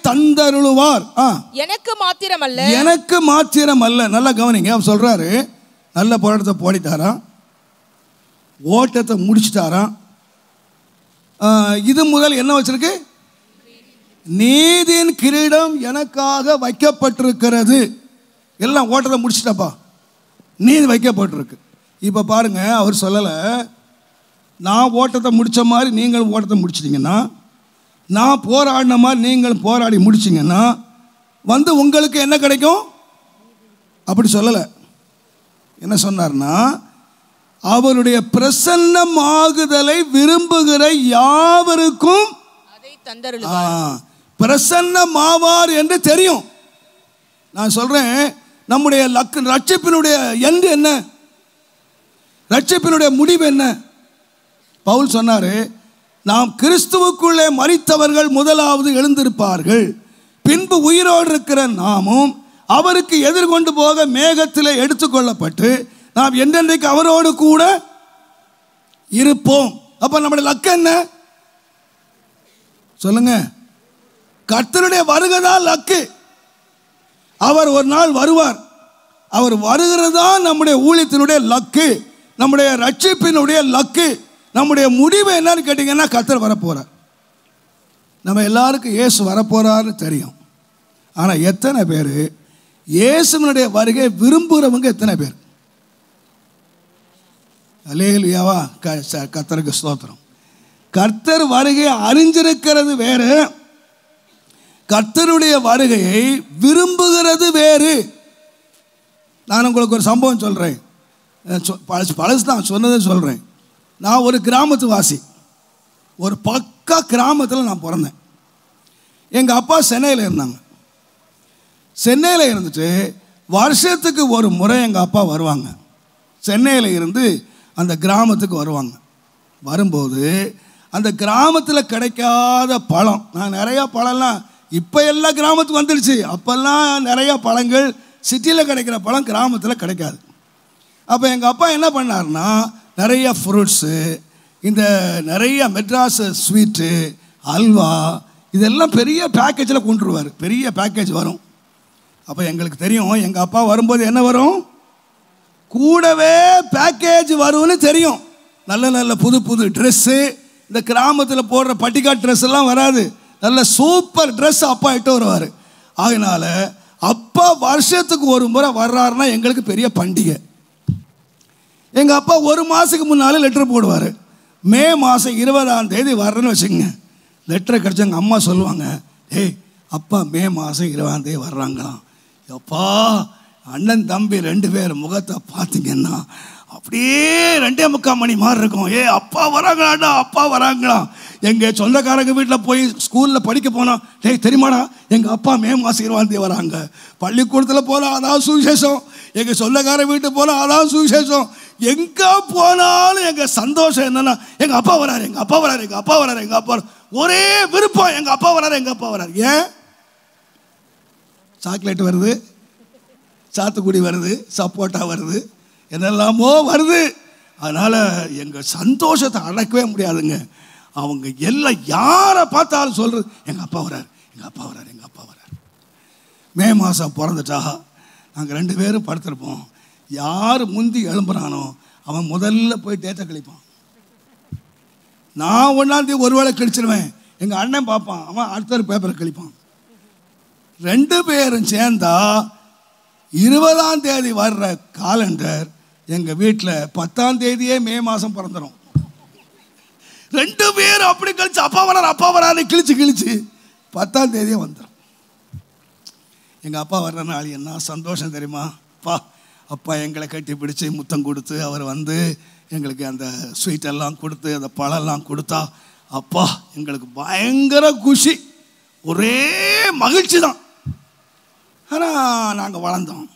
தந்தருளுவார். எனக்கு மாத்திரமல்ல. நல்லா கவனிங்க, அவர் சொல்றாரு நல்ல போராட்டத்தை போடிட்டாராம், ஓட்டத்தை முடிச்சிட்டாராம். இது முதல் என்ன வச்சிருக்கு? நீதியின் கிரீடம் எனக்காக வைக்கப்பட்டிருக்கிறது. எல்லாம் ஓட்டத்தை முடிச்சிட்டப்பா, நீதி வைக்கப்பட்டிருக்கு. இப்போ பாருங்க, அவர் சொல்லலை நான் ஓட்டத்தை முடித்த மாதிரி நீங்களும் ஓட்டத்தை முடிச்சிட்டிங்கன்னா, நான் போராடின மாதிரி நீங்களும் போராடி முடிச்சிங்கன்னா வந்து உங்களுக்கு என்ன கிடைக்கும்? அப்படி சொல்லலை. என்ன சொன்னார்னா, அவருடைய பிரசன்னமாகுதலை விரும்புகிற யாவருக்கும் பிரசன்னமாவார் என்று தெரியும். நான் சொல்றேன், நம்முடைய ரட்சிப்பினுடைய எண்டு என்ன? ரட்சிப்பினுடைய முடிவு என்ன? பவுல் சொன்னாரு, நாம் கிறிஸ்துவுக்குள்ளே மரித்தவர்கள் முதலாவது எழுந்திருப்பார்கள், பின்பு உயிரோடு இருக்கிற நாமும் அவருக்கு எதிர்கொண்டு போக மேகத்திலே எடுத்துக்கொள்ளப்பட்டு நாம் என்றென்றைக்கு அவரோடு கூட இருப்போம். அப்ப நம்முடைய லக்கு என்ன சொல்லுங்க? கர்த்தருடைய வருகை தான் லக்கு. அவர் ஒரு நாள் வருவார். அவர் வருகிறது தான் நம்முடைய ஊழியத்தினுடைய லக்கு, நம்முடைய ரட்சிப்பினுடைய லக்கு. நம்முடைய முடிவு என்னன்னு கேட்டீங்கன்னா, கர்த்தர் வரப்போறார். நம்ம எல்லாருக்கும் இயேசு வரப்போறாருன்னு தெரியும். ஆனால் எத்தனை பேர் இயேசுவினுடைய வருகை விரும்புகிறவங்க? எத்தனை பேர்? அல்லேலூயாவா, கர்த்தருக்கு ஸ்தோத்திரம். கர்த்தர் வருகையை அறிஞ்சிருக்கிறது வேறு, கர்த்தருடைய வருகையை விரும்புகிறது வேறு. நான் உங்களுக்கு ஒரு சம்பவம் சொல்கிறேன், பழசு தான் சொன்னதை சொல்கிறேன். நான் ஒரு கிராமத்து வாசி, ஒரு பக்கா கிராமத்தில் நான் பிறந்தேன். எங்கள் அப்பா சென்னையில் இருந்தாங்க. சென்னையில் இருந்துட்டு வருஷத்துக்கு ஒரு முறை எங்கள் அப்பா வருவாங்க. சென்னையில் இருந்து அந்த கிராமத்துக்கு வருவாங்க. வரும்போது அந்த கிராமத்தில் கிடைக்காத பழம், நான் நிறையா பழம்லாம் இப்போ எல்லா கிராமத்துக்கு வந்துடுச்சு, அப்போல்லாம் நிறையா பழங்கள் சிட்டியில் கிடைக்கிற பழம் கிராமத்தில் கிடைக்காது. அப்போ எங்கள் அப்பா என்ன பண்ணார்னா, நிறைய ஃப்ரூட்ஸு, இந்த நிறைய மெட்ராஸ் ஸ்வீட்டு, அல்வா, இதெல்லாம் பெரிய பேக்கேஜில் கொண்டுருவார். பெரிய பேக்கேஜ் வரும். அப்போ எங்களுக்கு தெரியும், எங்கள் அப்பா வரும்போது என்ன வரும்? கூடவே பேக்கேஜ் வரும்னு தெரியும். நல்ல நல்ல புது புது ட்ரெஸ்ஸு, இந்த கிராமத்தில் போடுற பட்டிக்காட் ட்ரெஸ் எல்லாம் வராது, நல்ல சூப்பர் ட்ரெஸ் அப்பா இட்டு வருவார். அதனால அப்பா வருஷத்துக்கு ஒரு முறை வர்றாருன்னா எங்களுக்கு பெரிய பண்டிகை. எங்கள் அப்பா ஒரு மாதத்துக்கு முன்னால் லெட்டர் போடுவார். மே மாதம் 20ஆம் தேதி வர்றேன்னு வச்சுக்கோங்க, லெட்டரை கிடச்சி எங்கள் அம்மா சொல்லுவாங்க, ஏய் அப்பா மே மாதம் 20ஆம் தேதி வர்றாங்களாம். எப்பா அண்ணன் தம்பி 2 பேர் முகத்தை பார்த்தீங்கன்னா அப்படியே 2.25 மணி மாதிரி இருக்கும். அப்பா வராங்களாடா, அப்பா வராங்களா. எங்கள் சொந்தக்காரங்க வீட்டில் போய் ஸ்கூலில் படிக்க போனோம், டேய் தெரியுமாடா எங்கள் அப்பா மே மாதம் 20ஆம் தேதி வராங்க. பள்ளிக்கூடத்தில் போனால் அதான் சுவிசேஷம், எங்கள் சொந்தக்கார வீட்டு போனால் அதான் சுவிசேஷம். எங்கே போனாலும் எங்கள் சந்தோஷம் என்னென்னா, எங்கள் அப்பா வராரு, எங்கள் அப்பா வராரு, எங்கள் அப்பா வராரு, எங்கள் அப்பா ஒரே விருப்பம், எங்கள் அப்பா வராரு, எங்கள் அப்பா வராரு. ஏன் சாக்லேட் வருது, சாத்துக்குடி வருது, சப்போட்டா வருது, என்னெல்லாமோ வருது. அதனால் எங்கள் சந்தோஷத்தை அடக்கவே முடியாதுங்க. அவங்க எல்லாம் யாரை பார்த்தாலும் சொல்கிறது, எங்கள் அப்பா வராரு, எங்கள் அப்பா வராரு, எங்கள் அப்பா வராரு. மே மாதம் பிறந்துட்டா நாங்கள் 2 பேரும் படுத்திருப்போம். யார் முந்தி எழும்புறானோ அவன் முதல்ல போய் டேட்டை கழிப்பான். நான் 1ஆம் தேதி ஒரு வேளை கழிச்சிருவேன், எங்கள் அண்ணன் பார்ப்பான், அவன் அடுத்த பேப்பரை கழிப்பான். 2 பேரும் சேர்ந்தா 20ஆம் தேதி வர்ற காலண்டர் எங்கள் வீட்டில் 10ஆம் தேதியே மே மாதம் பிறந்துடும். 2 பேரும் அப்படி கழிச்சு அப்பா வராரு, அப்பா வராரு கிழிச்சு 10ஆம் தேதியே வந்துடும். எங்கள் அப்பா வர்ற நாள் என்ன சந்தோஷம் தெரியுமா? அப்பா எங்களை கட்டி பிடிச்சி முத்தம் கொடுத்து அவர் வந்து எங்களுக்கு அந்த ஸ்வீட்டெல்லாம் கொடுத்து அந்த பழம்லாம் கொடுத்தா அப்பா எங்களுக்கு பயங்கர குஷி, ஒரே மகிழ்ச்சி தான். ஆனால் நாங்கள் வளர்ந்தோம்,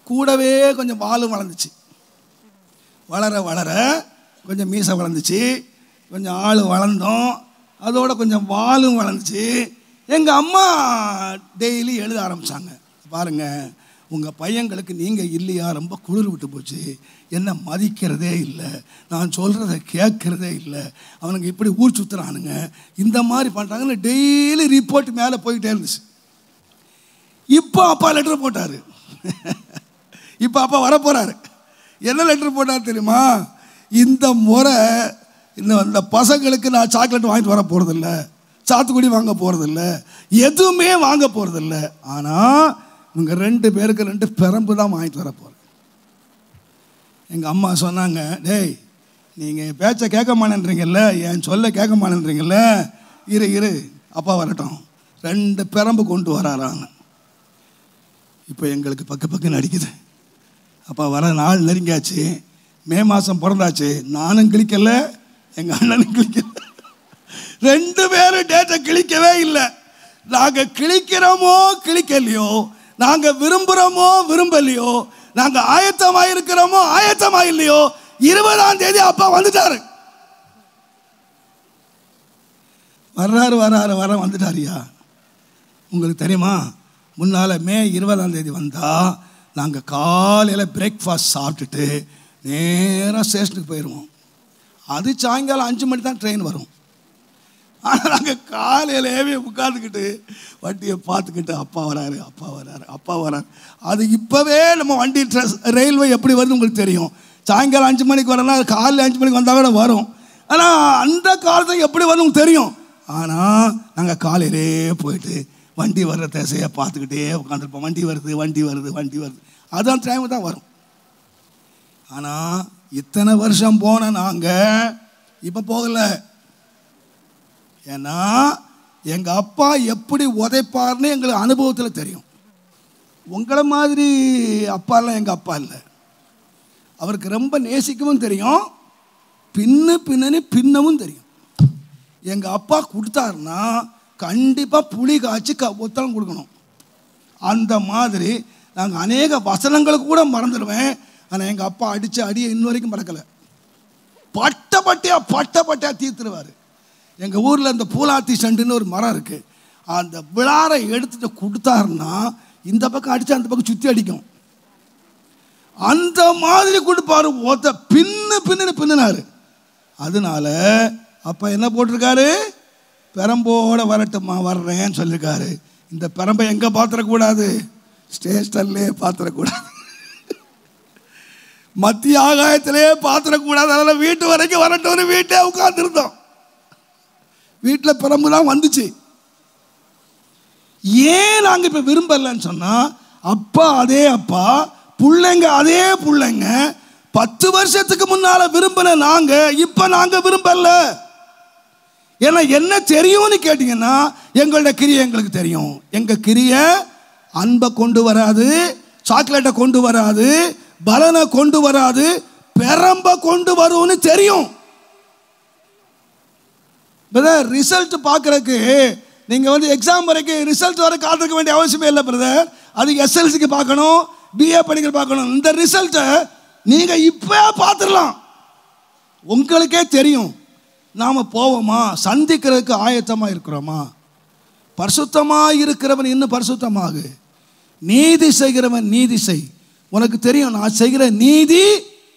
கூடவே கொஞ்சம் வாலும் வளர்ந்துச்சு. வளர வளர கொஞ்சம் மீசை வளர்ந்துச்சு, கொஞ்சம் ஆள் வளர்ந்தோம், அதோட கொஞ்சம் வாலும் வளர்ந்துச்சு. எங்கள் அம்மா டெய்லி எழுத ஆரம்பித்தாங்க, பாருங்கள் உங்கள் பையங்களுக்கு நீங்கள் இல்லையா, ரொம்ப குளிர் விட்டு போச்சு, என்ன மதிக்கிறதே இல்லை, நான் சொல்கிறத கேட்குறதே இல்லை, அவனுங்க இப்படி ஊர் சுற்றுறானுங்க, இந்த மாதிரி பண்ணுறாங்கன்னு டெய்லி ரிப்போர்ட் மேலே போய்கிட்டே இருந்துச்சு. இப்போ அப்பா லெட்டர் போட்டார், இப்போ அப்பா வர போகிறாரு. என்ன லெட்டர் போட்டார் தெரியுமா? இந்த முறை இந்த பசங்களுக்கு நான் சாக்லேட் வாங்கிட்டு வர போகிறதில்ல, சாத்துக்குடி வாங்க போகிறதில்ல, எதுவுமே வாங்க போகிறதில்ல, ஆனால் இவங்க 2 பேருக்கு 2 பெரம்பு தான் வாங்கிட்டு வர போகிறேன். எங்கள் அம்மா சொன்னாங்க, டேய் நீங்கள் பேச்சை கேட்க மாட்டேன்றீங்கல்ல, என் சொல்ல கேட்க மாட்டேன்றீங்கல்ல, இரு அப்பா வரட்டும். 2 பெரம்பு கொண்டு வராறாங்க. இப்போ எங்களுக்கு பக்கம் நடிக்குது. அப்பா வர நாள் நெருங்கியாச்சு, மே மாதம் பிறந்தாச்சு, நானும் கிழிக்கல, எங்கள் அண்ணனும் கிழிக்கல, 2 பேரும் டேட்டை கிழிக்கவே இல்லை. நாங்கள் கிழிக்கிறோமோ கிழிக்கலையோ, நாங்கள் விரும்புகிறோமோ விரும்பலையோ, நாங்கள் ஆயத்தமாக இருக்கிறோமோ ஆயத்தமாக இல்லையோ, 20ஆம் தேதி அப்பா வந்துட்டாரு. வர வந்துட்டாரியா? உங்களுக்கு தெரியுமா, முன்னால் மே 20ஆம் தேதி வந்தால் நாங்கள் காலையில் பிரேக்ஃபாஸ்ட் சாப்பிட்டுட்டு நேராக ஸ்டேஷனுக்கு போயிடுவோம். அது சாயங்காலம் 5 மணி தான் ட்ரெயின் வரும். ஆனால் நாங்கள் காலையிலேயே உட்காந்துக்கிட்டு வண்டியை பார்த்துக்கிட்டு அப்பா வராரு, அப்பா வராரு, அப்பா வராரு. அது இப்போவே நம்ம வண்டி ரயில்வே எப்படி வருது உங்களுக்கு தெரியும். சாயங்காலம் 5 மணிக்கு வரனா காலையில் 5 மணிக்கு வந்தால் கூட வரும். ஆனால் அந்த காலத்துக்கு எப்படி வரும்னு தெரியும். ஆனால் நாங்கள் காலையிலே போயிட்டு வண்டி வர்ற திசையை பார்த்துக்கிட்டே உட்காந்துருப்போம். வண்டி வருது, அதுதான் டைம் தான் வரும். ஆனால் இத்தனை வருஷம் போன நாங்கள் இப்போ போகலை. ஏன்னா எங்கள் அப்பா எப்படி உதைப்பார்னு எங்களுக்கு அனுபவத்தில் தெரியும். உங்களை மாதிரி அப்பாலாம் எங்கள் அப்பா இல்லை. அவருக்கு ரொம்ப நேசிக்கவும் தெரியும், பின்னவும் தெரியும். எங்கள் அப்பா கொடுத்தாருன்னா கண்டிப்பாக புளி காய்ச்சி ஒத்தலம் கொடுக்கணும். அந்த மாதிரி நாங்கள் அநேக வசனங்களுக்கு கூட மறந்துடுவேன். ஆனால் எங்கள் அப்பா அடித்த அடியை இன்ன வரைக்கும் மறக்கலை. பட்டப்பட்டியாக தீர்த்துருவார். எங்கள் ஊரில் இந்த பூலாத்தி சண்டுன்னு ஒரு மரம் இருக்குது. அந்த விழாரை எடுத்துகிட்டு கொடுத்தாருன்னா இந்த பக்கம் அடித்தா அந்த பக்கம் சுற்றி அடிக்கும். அந்த மாதிரி கொடுப்பாரு. ஒத்த பின்னினாரு. அதனால அப்போ என்ன போட்டிருக்காரு, பெரம்போட வரட்டுமா வர்றேன்னு சொல்லியிருக்காரு. இந்த பெரம்பை எங்கே பாத்திரக்கூடாது, ஸ்டேஷன்லே பாத்திரக்கூடாது, மத்திய ஆகாயத்திலே பாத்திரக்கூடாது. அதனால் வீட்டு வரைக்கும் வரட்டும்னு வீட்டே உட்காந்துருந்தோம். வீட்டில் பெரம்பு தான் வந்துச்சு. ஏன் நாங்கள் இப்போ விரும்பலன்னு சொன்னால், அப்பா அதே அப்பா, பிள்ளைங்க அதே பிள்ளைங்க. 10 வருஷத்துக்கு முன்னால் விரும்பின நாங்கள் இப்போ நாங்கள் விரும்பல. ஏன்னா என்ன தெரியும்னு கேட்டீங்கன்னா எங்களோட கிரியை எங்களுக்கு தெரியும். எங்கள் கிரியை அன்பை கொண்டு வராது, சாக்லேட்டை கொண்டு வராது, பலனை கொண்டு வராது, பெரம்ப கொண்டு வரும்னு தெரியும். பிரதர், ரிசல்ட் பார்க்கறதுக்கு நீங்கள் எக்ஸாம் வரைக்கும் ரிசல்ட் வர காத்திருக்க வேண்டிய அவசியமே இல்லை பிரதர். அது எஸ்எல்சிக்கு பார்க்கணும், பிஏ படிக்கிற பார்க்கணும். இந்த ரிசல்ட்டை நீங்கள் இப்போ பார்த்துடலாம். உங்களுக்கே தெரியும் நாம் போவோமா, சந்திக்கிறதுக்கு ஆயத்தமாக இருக்கிறோமா. பரிசுத்தமாக இருக்கிறவன் இன்னும் பரிசுத்தமாகு, நீதி செய்கிறவன் நீதி செய். உனக்கு தெரியும் நான் செய்கிற நீதி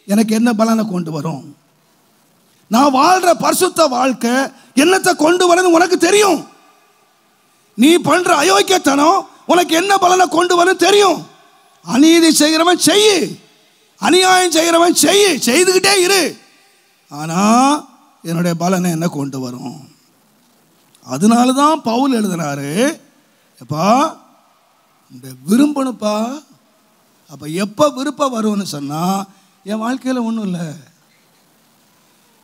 எனக்கு என்ன பலனை கொண்டு வரும், நான் வாழ்கிற பரிசுத்த வாழ்க்கை என்னத்தை கொண்டு வரன்னு உனக்கு தெரியும். நீ பண்ணுற அயோக்கியத்தனம் உனக்கு என்ன பலனை கொண்டு வரும் தெரியும். அநீதி செய்கிறவன் செய், அநியாயம் செய்கிறவன் செய்துக்கிட்டே இரு. ஆனால் என்னுடைய பலனை என்ன கொண்டு வரும். அதனால தான் பவுல் எழுதினாரு, எப்பா இந்த விரும்பணுப்பா. அப்போ எப்போ விருப்பம் வரும்னு சொன்னால் என் வாழ்க்கையில் ஒன்றும் இல்லை,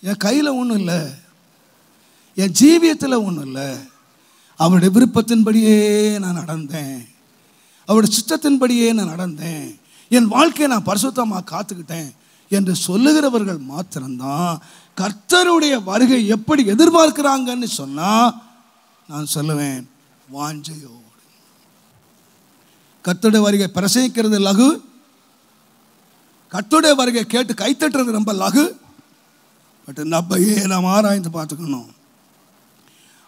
என் கையில் ஒன்றும் இல்லை, என் ஜீவியத்தில் ஒன்றும் இல்லை. அவருடைய விருப்பத்தின்படியே நான் நடந்தேன், அவருடைய சித்தத்தின்படியே நான் நடந்தேன், என் வாழ்க்கையை நான் பரிசுத்தமாக காத்துக்கிட்டேன் என்று சொல்லுகிறவர்கள் மாத்திரம்தான் கர்த்தருடைய வருகை எப்படி எதிர்பார்க்கிறாங்கன்னு சொன்னால் நான் சொல்லுவேன் வாஞ்சையோடு. கர்த்தருடைய வருகை பிரசங்கிக்கிறது லகு, கர்த்தருடைய வருகை கேட்டு கைத்தட்டுறது ரொம்ப லகு. பட் நம்பையே நாம் ஆராய்ந்து பார்த்துக்கணும்.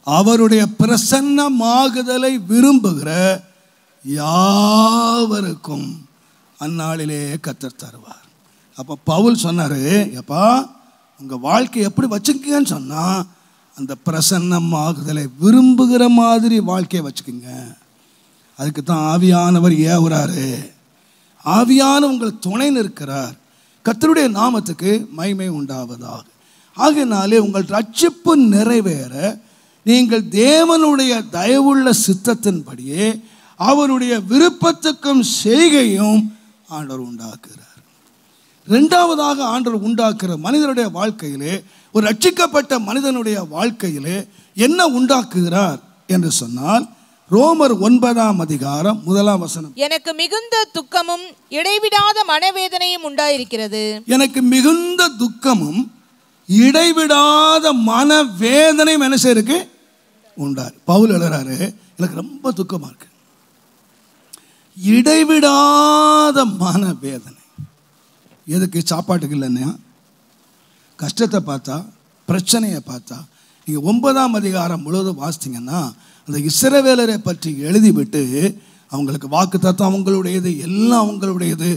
அவருடைய பிரசன்னமாகுதலை விரும்புகிற யாவருக்கும் அந்நாளிலே கர்த்தர் தருவார். அப்போ பவுல் சொன்னார், எப்பா உங்கள் வாழ்க்கை எப்படி வச்சுக்கங்கன்னு சொன்னால் அந்த பிரசன்னமாகுதலை விரும்புகிற மாதிரி வாழ்க்கையை வச்சுக்கோங்க. அதுக்கு தான் ஆவியானவர் ஏவுறாரு. ஆவியான உங்களுக்கு துணை நிற்கிறார். கர்த்தருடைய நாமத்துக்கு மகிமை உண்டாவதாக. ஆகையினாலே உங்கள் ரட்சிப்பு நிறைவேற நீங்கள் தேவனுடைய தயவுள்ள சித்தத்தின்படியே அவருடைய விருப்பத்துக்கும் செய்கையும் ஆண்டவர் உண்டாக்குகிறார். ரெண்டாவதாக ஆண்டவர் உண்டாக்குற மனிதனுடைய வாழ்க்கையிலே, ஒரு ரட்சிக்கப்பட்ட மனிதனுடைய வாழ்க்கையிலே என்ன உண்டாக்குகிறார் என்று சொன்னால் ரோமர் 9ஆம் அதிகாரம் 1ஆம் வசனம். எனக்கு மிகுந்த துக்கமும் இடைவிடாத மனவேதனையும் உண்டாயிருக்கிறது. எனக்கு மிகுந்த துக்கமும் இடைவிடாத மனவேதனையும் என்ன செய்யிருக்கு உண்டார். பவுல் எழுதுறாரு, எனக்கு ரொம்ப துக்கமா இருக்கு, இடைவிடாத மனவேதனை. எதுக்கு? சாப்பாட்டுக்கு இல்லைன்னா, கஷ்டத்தை பார்த்தா, பிரச்சனையை பார்த்தா. நீங்கள் 9ஆம் அதிகாரம் முழுவதும் வாசித்தீங்கன்னா அந்த இஸ்ரவேலரை பற்றி எழுதிவிட்டு அவங்களுக்கு வாக்குத்தத்தம் அவங்களுடையது, எல்லாம் அவங்களுடையது.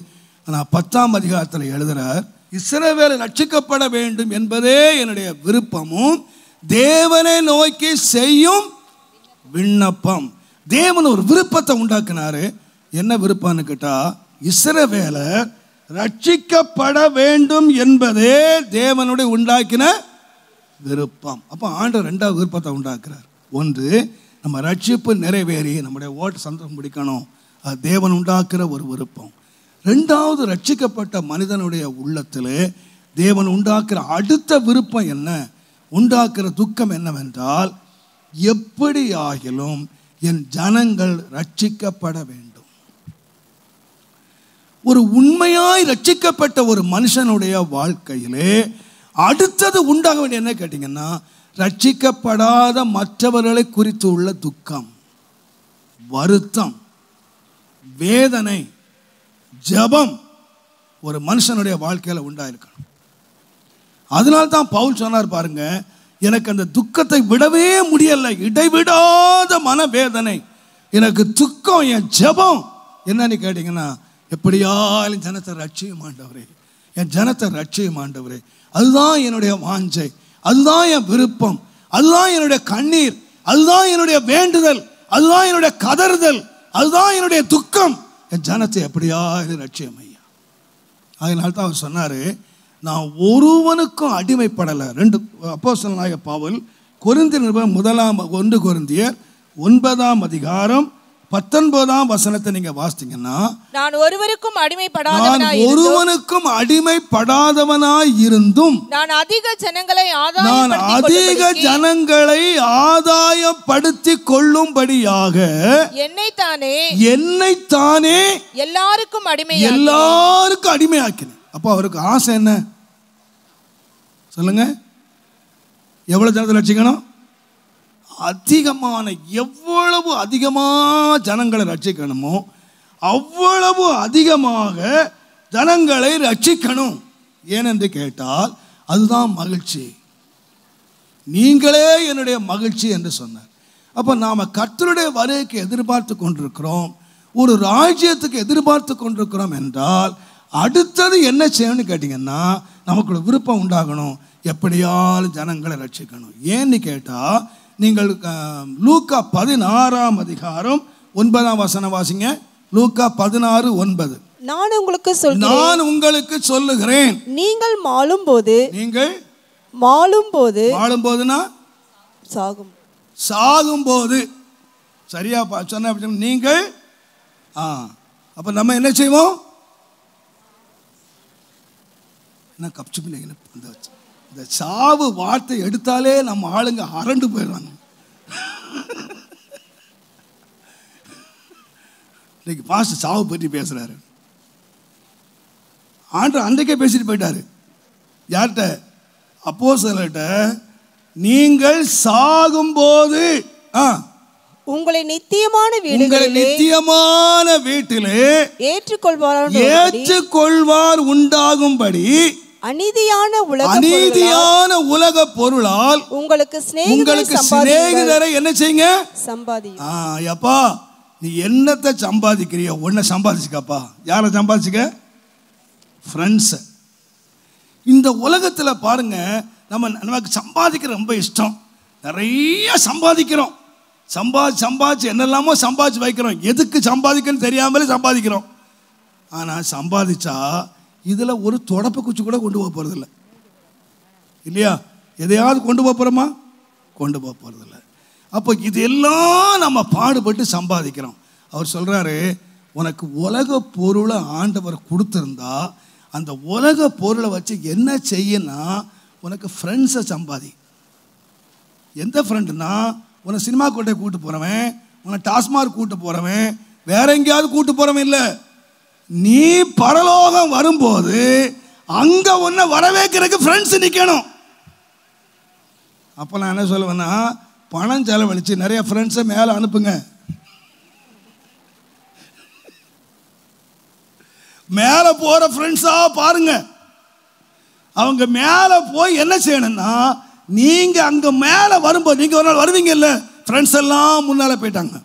ஆனால் 10ஆம் அதிகாரத்தில் எழுதுகிறார், இஸ்ரவேலர் ரட்சிக்கப்பட வேண்டும் என்பதே என்னுடைய விருப்பமும் தேவனை நோக்கி செய்யும் விண்ணப்பம். தேவன் ஒரு விருப்பத்தை உண்டாக்குனாரு. என்ன விருப்பம்னு கேட்டால், இஸ்ரவேலர் ரட்சிக்கப்பட வேண்டும் என்பதே தேவனுடைய உண்டாக்கின விருப்பம். அப்போ ஆண்டவர் ரெண்டாவது விருப்பத்தை உண்டாக்குறார். ஒன்று, நம்ம ரட்சிப்பு நிறைவேறி நம்முடைய ஓட்டு சந்தோஷம் பிடிக்கணும், அது தேவன் உண்டாக்குற ஒரு விருப்பம். ரெண்டாவது, ரட்சிக்கப்பட்ட மனிதனுடைய உள்ளத்தில் தேவன் உண்டாக்குற அடுத்த விருப்பம் என்ன, உண்டாக்குற துக்கம் என்னவென்றால், எப்படி ஆகிலும் என் ஜனங்கள் ரட்சிக்கப்பட வேண்டும். ஒரு உண்மையாய் ரட்சிக்கப்பட்ட ஒரு மனுஷனுடைய வாழ்க்கையிலே அடுத்தது உண்டாக வேண்டிய என்ன கேட்டிங்கன்னா, ரட்சிக்கப்படாத மற்றவர்களை குறித்து உள்ள துக்கம், வருத்தம், வேதனை, ஜபம் ஒரு மனுஷனுடைய வாழ்க்கையில் உண்டாயிருக்கணும். அதனால்தான் பவுல் சொன்னார் பாருங்க, எனக்கு அந்த துக்கத்தை விடவே முடியலை, இடைவிடாத மனவேதனை, எனக்கு துக்கம், என் ஜபம் என்னன்னு கேட்டிங்கன்னா, எப்படியாலும் ஜனத்தை ரட்சியும் ஆண்டவரே, என் ஜனத்தை ரட்சியும் ஆண்டவரே. அதுதான் என்னுடைய வாஞ்சை, அதுதான் என் விருப்பம், அதுதான் என்னுடைய கண்ணீர், அதுதான் என்னுடைய வேண்டுதல், அதுதான் என்னுடைய கதறுதல், அதுதான் என்னுடைய துக்கம், என் ஜனத்தை எப்படியாவது ரட்சியம் ஐயா. அதனால்தான் அவர் சொன்னார், நான் ஒருவனுக்கும் அடிமைப்படலை. 2 அப்போஸ்தலனாகிய பவுல் கொரிந்தியர் 1 கொரிந்தியர் 9ஆம் அதிகாரம் 19ஆம் வசனத்தை நீங்க வாசித்தீங்கன்னா, நான் ஒருவருக்கும் அடிமைப்படாதவனாய் இருந்தும் நான் அதிக ஜனங்களை ஆதாயப்படுத்திக் கொள்ளும்படியாக என்னைத்தானே எல்லாருக்கும் அடிமையாக்கினேன். அப்போ அவருக்கு ஆசை என்ன சொல்லுங்க? எவ்வளவு ஜனத்தை ரட்சிக்கணும்? அதிகமான, எவ்வளவு அதிகமாக ஜனங்களை ரட்சிக்கணுமோ அவ்வளவு அதிகமாக ஜனங்களை ரட்சிக்கணும். ஏனென்று கேட்டால் அதுதான் மகிழ்ச்சி. நீங்களே என்னுடைய மகிழ்ச்சி என்று சொன்னார். அப்போ நாம் கர்த்தருடைய வருகைக்கு எதிர்பார்த்து கொண்டிருக்கிறோம், ஒரு ராஜ்யத்துக்கு எதிர்பார்த்து கொண்டிருக்கிறோம் என்றால் அடுத்தது என்ன செய்யணும்னு கேட்டிங்கன்னா, நமக்கு ஒரு விருப்பம் உண்டாகணும், எப்படியாலும் ஜனங்களை ரட்சிக்கணும். ஏன்னு கேட்டால் நீங்கள் லூக்கா 16ஆம் அதிகாரம் 9ஆம் வசனம் வாசிங்க. லூக்கா 16:9. நான் உங்களுக்கு சொல்லுகிறேன், நீங்கள் மாளும்போதுனா சாகும்போது, சரியா சொன்ன நீங்கள் அப்ப நம்ம என்ன செய்வோம்? என்ன கப்சு இந்த சாவு வார்த்தை எடுத்தாலே நம்ம ஆளுங்க அரண்டு போயிடுறாங்க. இன்னைக்கு பாஸ்டர் சாவு பற்றி பேசுறாரு. ஆண்டவர் அன்றைக்கே பேசிட்டு போயிட்டாரு. யார்கிட்ட? அப்போஸ்தலர்கிட்ட. நீங்கள் சாகும்போது உங்களை நித்தியமான வீட்டிலே ஏற்றுக்கொள்வார் உண்டாகும்படி அநீதியான உலக பொருளால் உங்களுக்கு சிநேகிதரை என்ன செய்யுங்க? சம்பாதிங்க. அப்பா நீ என்னத்தை சம்பாதிக்கிறியோ ஒன்ன சம்பாதிச்சுக்கப்பா. யாரை சம்பாதிச்சுக்க? ஃப்ரெண்ட்ஸ். இந்த உலகத்தில் பாருங்க, நமக்கு சம்பாதிக்கிற ரொம்ப இஷ்டம், நிறைய சம்பாதிக்கிறோம். சம்பாதிச்சு என்னெல்லாமோ சம்பாதிச்சு வைக்கிறோம். எதுக்கு சம்பாதிக்கணும்னு தெரியாமலே சம்பாதிக்கிறோம். ஆனால் சம்பாதிச்சா இதில் ஒரு தொடப்பு குச்சி கூட கொண்டு போக போகிறதில்ல, இல்லையா? எதையாவது கொண்டு போக போகிறோமா? கொண்டு போக போகிறதில்ல. அப்போ இதெல்லாம் நம்ம பாடுபட்டு சம்பாதிக்கிறோம். அவர் சொல்கிறாரு, உனக்கு உலக பொருளை ஆண்டவர் கொடுத்துருந்தா அந்த உலக பொருளை வச்சு என்ன செய்யனா, உனக்கு ஃப்ரெண்ட்ஸை சம்பாதி. எந்த ஃப்ரெண்டுனா, உன்னை சினிமா கோட்டை கூட்டு போகிறவன், உன்னை டாஸ்மார்க் கூட்டு போகிறவன், வேற எங்கேயாவது கூட்டு போகிறவன் இல்லை. நீ பரலோகம் வரும்போது அங்க உன்னை வரவேற்கிறதுக்கு ஃப்ரெண்ட்ஸ் நிற்கணும். அப்போ நான் என்ன சொல்லுவேன்னா, பணம் செலவழிச்சு நிறைய ஃப்ரெண்ட்ஸை மேலே அனுப்புங்க. மேலே போகிற ஃப்ரெண்ட்ஸாக பாருங்க. அவங்க மேலே போய் என்ன செய்யணும்னா, நீங்கள் அங்கே மேலே வரும்போது, நீங்கள் ஒரு நாள் வருவீங்கல்ல, ஃப்ரெண்ட்ஸ் எல்லாம் முன்னால் போயிட்டாங்க.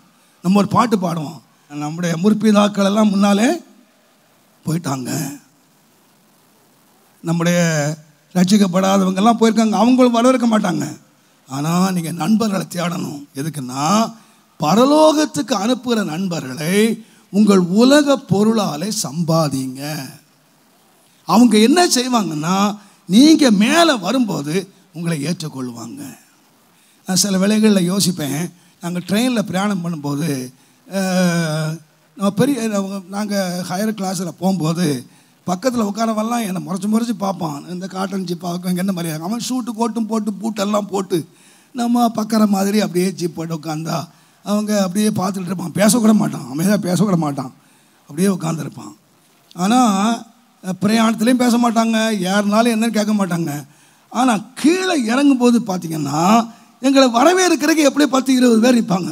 நம்ம ஒரு பாட்டு பாடுவோம், நம்முடைய முற்பிதாக்கள் எல்லாம் முன்னாலே போயிட்டாங்க, நம்முடைய ரட்சிக்கப்படாதவங்கெல்லாம் போயிருக்காங்க, அவங்களும் வரவேற்க மாட்டாங்க. ஆனால் நீங்கள் நண்பர்களை தேடணும். எதுக்குன்னா, பரலோகத்துக்கு அனுப்புகிற நண்பர்களை உங்கள் உலக பொருளாலே சம்பாதிங்க. அவங்க என்ன செய்வாங்கன்னா, நீங்கள் மேலே வரும்போது உங்களை ஏற்றுக்கொள்வாங்க. நான் சில வேளைகளில் யோசிப்பேன், நாங்கள் ட்ரெயினில் பிரயாணம் பண்ணும்போது, நாங்கள் ஹையர் கிளாஸில் போகும்போது பக்கத்தில் உட்காரவெல்லாம் என்னை முறைச்சி பார்ப்பான். இந்த காட்டன் ஜிப்பாவுக்கும் இங்கே என்ன மாதிரியா, அவன் ஷூட்டு கோட்டும் போட்டு பூட்டெல்லாம் போட்டு நம்ம பக்கிற மாதிரி அப்படியே ஜிப் போட்டு உட்காந்தா அவங்க அப்படியே பார்த்துட்டு இருப்பான். பேசக்கூட மாட்டான், அமைதியாக பேசக்கூட மாட்டான், அப்படியே உட்காந்துருப்பான். ஆனால் பிரயாணத்துலேயும் பேச மாட்டாங்க, யாருனாலும் என்னன்னு கேட்க மாட்டாங்க. ஆனால் கீழே இறங்கும்போது பார்த்திங்கன்னா எங்களை வரவேற்கிறதுக்கு எப்படியே 10-20 பேர் இருப்பாங்க.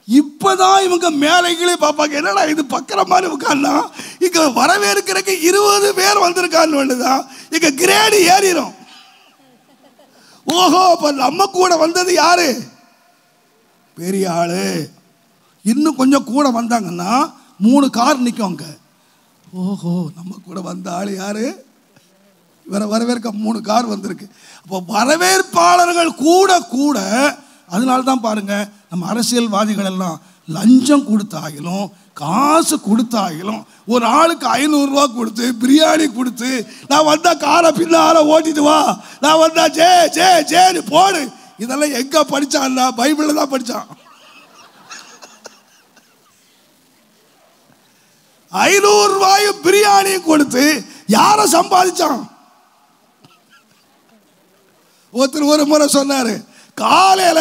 இப்போதான் இவங்க மேலைகளே பார்ப்பாங்க, என்னடா இது பக்கிற மாதிரி உட்கார்னா, இங்கே வரவேற்கிறதுக்கு 20 பேர் வந்திருக்கான்னு ஒன்றுதான் இங்கே கிரேடு ஏறிடும். ஓஹோ, அப்போ நம்ம கூட வந்தது யாரு? பெரிய ஆளு. இன்னும் கொஞ்சம் கூட வந்தாங்கன்னா 3 கார் நிற்கும் அங்கே. ஓஹோ, நம்ம கூட வந்த ஆள் யாரு? இவரை வரவேற்க 3 கார் வந்திருக்கு. அப்போ வரவேற்பாளர்கள் கூட கூட. அதனால தான் பாருங்க, நம்ம அரசியல்வாதிகள் எல்லாம் லஞ்சம் கொடுத்தாகிலும் காசு கொடுத்தாகிலும் ஒரு ஆளுக்கு 500 ரூபா கொடுத்து பிரியாணி கொடுத்து, நான் வந்தா காரை பின்னால ஓட்டிட்டு வா, நான் வந்தா ஜே ஜே ஜேன்னு போடு. இதெல்லாம் எங்க படிச்சான்? பைபிள்ல தான் படிச்சான். 500 ரூபாய் பிரியாணியும் கொடுத்து யாரை சம்பாதிச்சான்? ஒருத்தர் ஒரு முறை சொன்னாரு, காலையில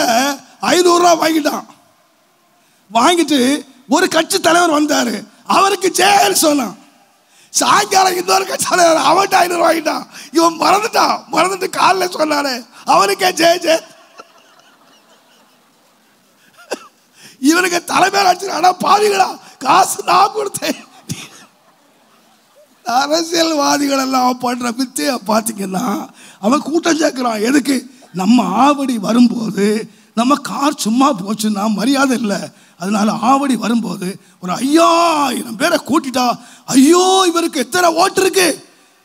500 ரூபாய் வாங்கிட்டான். வாங்கிட்டு ஒரு கட்சி தலைவர் வந்தாரு, அவருக்கு ஜெயல் சொன்னான். சாயங்காலம் இன்னொரு கட்சி தலைவர் அவன்கிட்ட 500 வாங்கிட்டான். இவன் மறந்துட்டு காலைல சொன்னாரு, அவனுக்கே ஜெய ஜெய. இவனுக்கு தலைமையில் அடிச்சு, ஆனா பாவிகளா காசு நான் கொடுத்தேன். அரசியல்வாதிகள் எல்லாம் பண்ற வித்தைய பார்த்தீங்கன்னா அவன் கூட்டம் சேர்க்கிறான். எதுக்கு? நம்ம ஆவடி வரும்போது நம்ம கார் சும்மா போச்சுன்னா மரியாதை இல்லை. அதனால ஆவடி வரும்போது ஒரு 5000 பேரை கூட்டிட்டா, ஐயோ இவருக்கு எத்தனை ஓட்டு இருக்கு,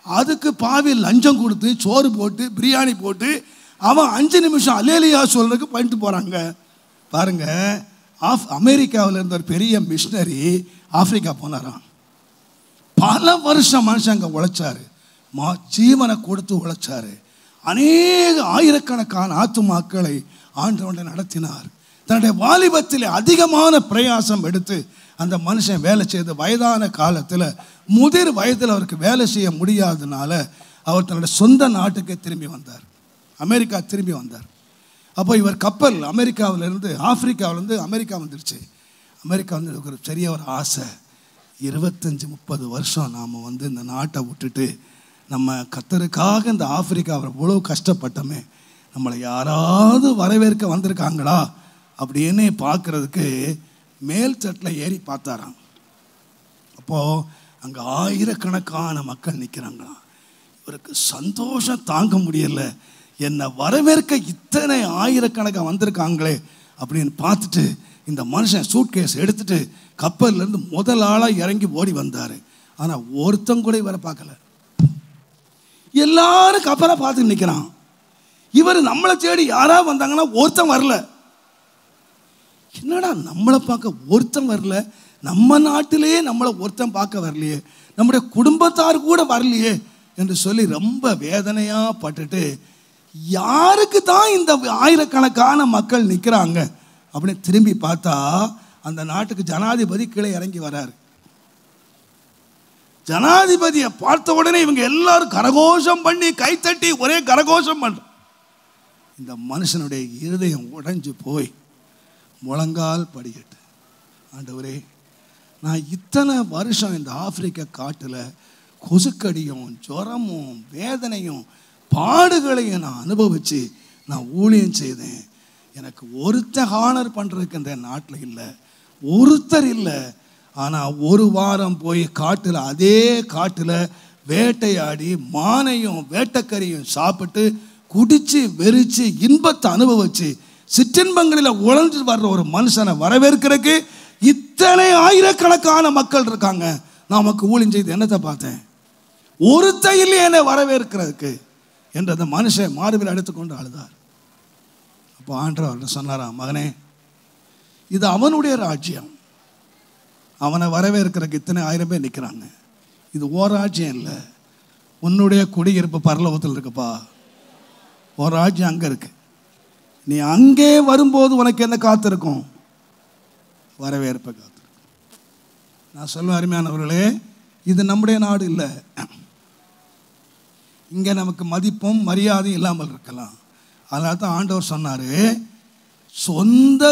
அதுக்கு பாவி லஞ்சம் கொடுத்து சோறு போட்டு பிரியாணி போட்டு அவன் 5 நிமிஷம் அல்லேலியா சொல்றதுக்கு பண்ணிட்டு போறாங்க. பாருங்க, அமெரிக்காவில் இருந்த ஒரு பெரிய மிஷினரி ஆப்பிரிக்கா போனாராம். பல வருஷம் மனுஷன் அங்கே உழைச்சாரு, ஜீவனை கொடுத்து உழைச்சாரு. அநேக ஆயிரக்கணக்கான ஆத்துமாக்களை ஆண்டவனை நடத்தினார். தன்னுடைய வாலிபத்தில் அதிகமான பிரயாசம் எடுத்து அந்த மனுஷன் வேலை செய்து வயதான காலத்தில் முதிர் வயதில் அவருக்கு வேலை செய்ய முடியாததுனால அவர் தன்னுடைய சொந்த நாட்டுக்கு திரும்பி வந்தார், அமெரிக்கா திரும்பி வந்தார். அப்போ இவர் கப்பல் அமெரிக்காவிலேருந்து ஆப்பிரிக்காவிலேருந்து அமெரிக்கா வந்துருச்சு. அமெரிக்கா வந்து ஒரு பெரிய ஒரு ஆசை, 25-30 வருஷம் நாம் வந்து இந்த நாட்டை விட்டுட்டு நம்ம கர்த்தருக்காக இந்த ஆப்பிரிக்காவை இவ்வளோ கஷ்டப்பட்டோமே, நம்மளை யாராவது வரவேற்க வந்திருக்காங்களா அப்படின்னு பார்க்குறதுக்கு மேல் தட்டில் ஏறி பார்த்தாராம். அப்போது அங்கே ஆயிரக்கணக்கான மக்கள் நிற்கிறாங்களாம். இவருக்கு சந்தோஷம் தாங்க முடியலை, என்னை வரவேற்க இத்தனை ஆயிரக்கணக்காக வந்திருக்காங்களே அப்படின்னு பார்த்துட்டு இந்த மனுஷன் சூட்கேஸ் எடுத்துட்டு கப்பல்லேருந்து முதல் ஆளாக இறங்கி ஓடி வந்தார். ஆனால் ஒருத்தன் கூட இவரை பார்க்கல. எல்லாரும் கப்பலை பார்த்து நிற்கிறான். இவர் நம்மளை தேடி யாராவது வந்தாங்கன்னா ஒருத்தன் வரல. என்னடா நம்மளை பார்க்க ஒருத்தன் வரல, நம்ம நாட்டிலேயே நம்மளை ஒருத்தன் பார்க்க வரலையே, நம்முடைய குடும்பத்தார் கூட வரலையே என்று சொல்லி ரொம்ப வேதனையாக பட்டுட்டு, யாருக்கு தான் இந்த ஆயிரக்கணக்கான மக்கள் நிற்கிறாங்க அப்படின்னு திரும்பி பார்த்தா அந்த நாட்டுக்கு ஜனாதிபதி கீழே இறங்கி வராரு. ஜனாதிபதியை பார்த்த உடனே இவங்க எல்லாரும் கரகோஷம் பண்ணி கைத்தட்டி ஒரே கரகோஷம் பண்ற. இந்த மனுஷனுடைய இருதயம் உடைஞ்சு போய் முழங்கால் படிக்கட்டு, ஆண்டவரே, நான் இத்தனை வருஷம் இந்த ஆப்பிரிக்க காட்டில் கொசுக்கடியும் ஜுரமும் வேதனையும் பாடுகளையும் நான் அனுபவித்து நான் ஊழியம் செய்தேன். எனக்கு ஒருத்தர் ஹானர் பண்ணுறதுக்கு இந்த நாட்டில் இல்லை, ஒருத்தர் இல்லை. ஆனால் ஒரு வாரம் போய் காட்டில், அதே காட்டில் வேட்டையாடி மானையும் வேட்டைக்கறியும் சாப்பிட்டு குடித்து வெறிச்சு இன்பத்தை அனுபவிச்சு சிற்றின்பங்களில் உழஞ்சு வர்ற ஒரு மனுஷனை வரவேற்கிறதுக்கு இத்தனை ஆயிரக்கணக்கான மக்கள் இருக்காங்க. நான் நமக்கு ஊழியம் செய்து என்னத்தை பார்த்தேன், ஒருத்த இல்லையே என்னை வரவேற்கிறதுக்கு என்று அந்த மனுஷன் மார்பில் எடுத்துக்கொண்டு அழுதார். அப்போ ஆண்டவர் சொன்னாராம், மகனே, இது அவனுடைய ராஜ்யம், அவனை வரவேற்கிறதுக்கு இத்தனை 1000 பேர் நிற்கிறாங்க. இது ஓர் ராஜ்யம் இல்லை, உன்னுடைய குடியிருப்பு பரலோகத்தில் இருக்குப்பா. ஒரு ராஜ்யம் அங்கே இருக்கு. நீ அங்கே வரும்போது உனக்கு என்ன காத்திருக்கும்? வரவேற்பை காத்திருக்கும். நான் சொல்லுவேன், அருமையானவர்களே, இது நம்முடைய நாடு இல்லை. இங்கே நமக்கு மதிப்பும் மரியாதையும் இல்லாமல் இருக்கலாம். அதனால தான் ஆண்டவர் சொன்னார், சொந்த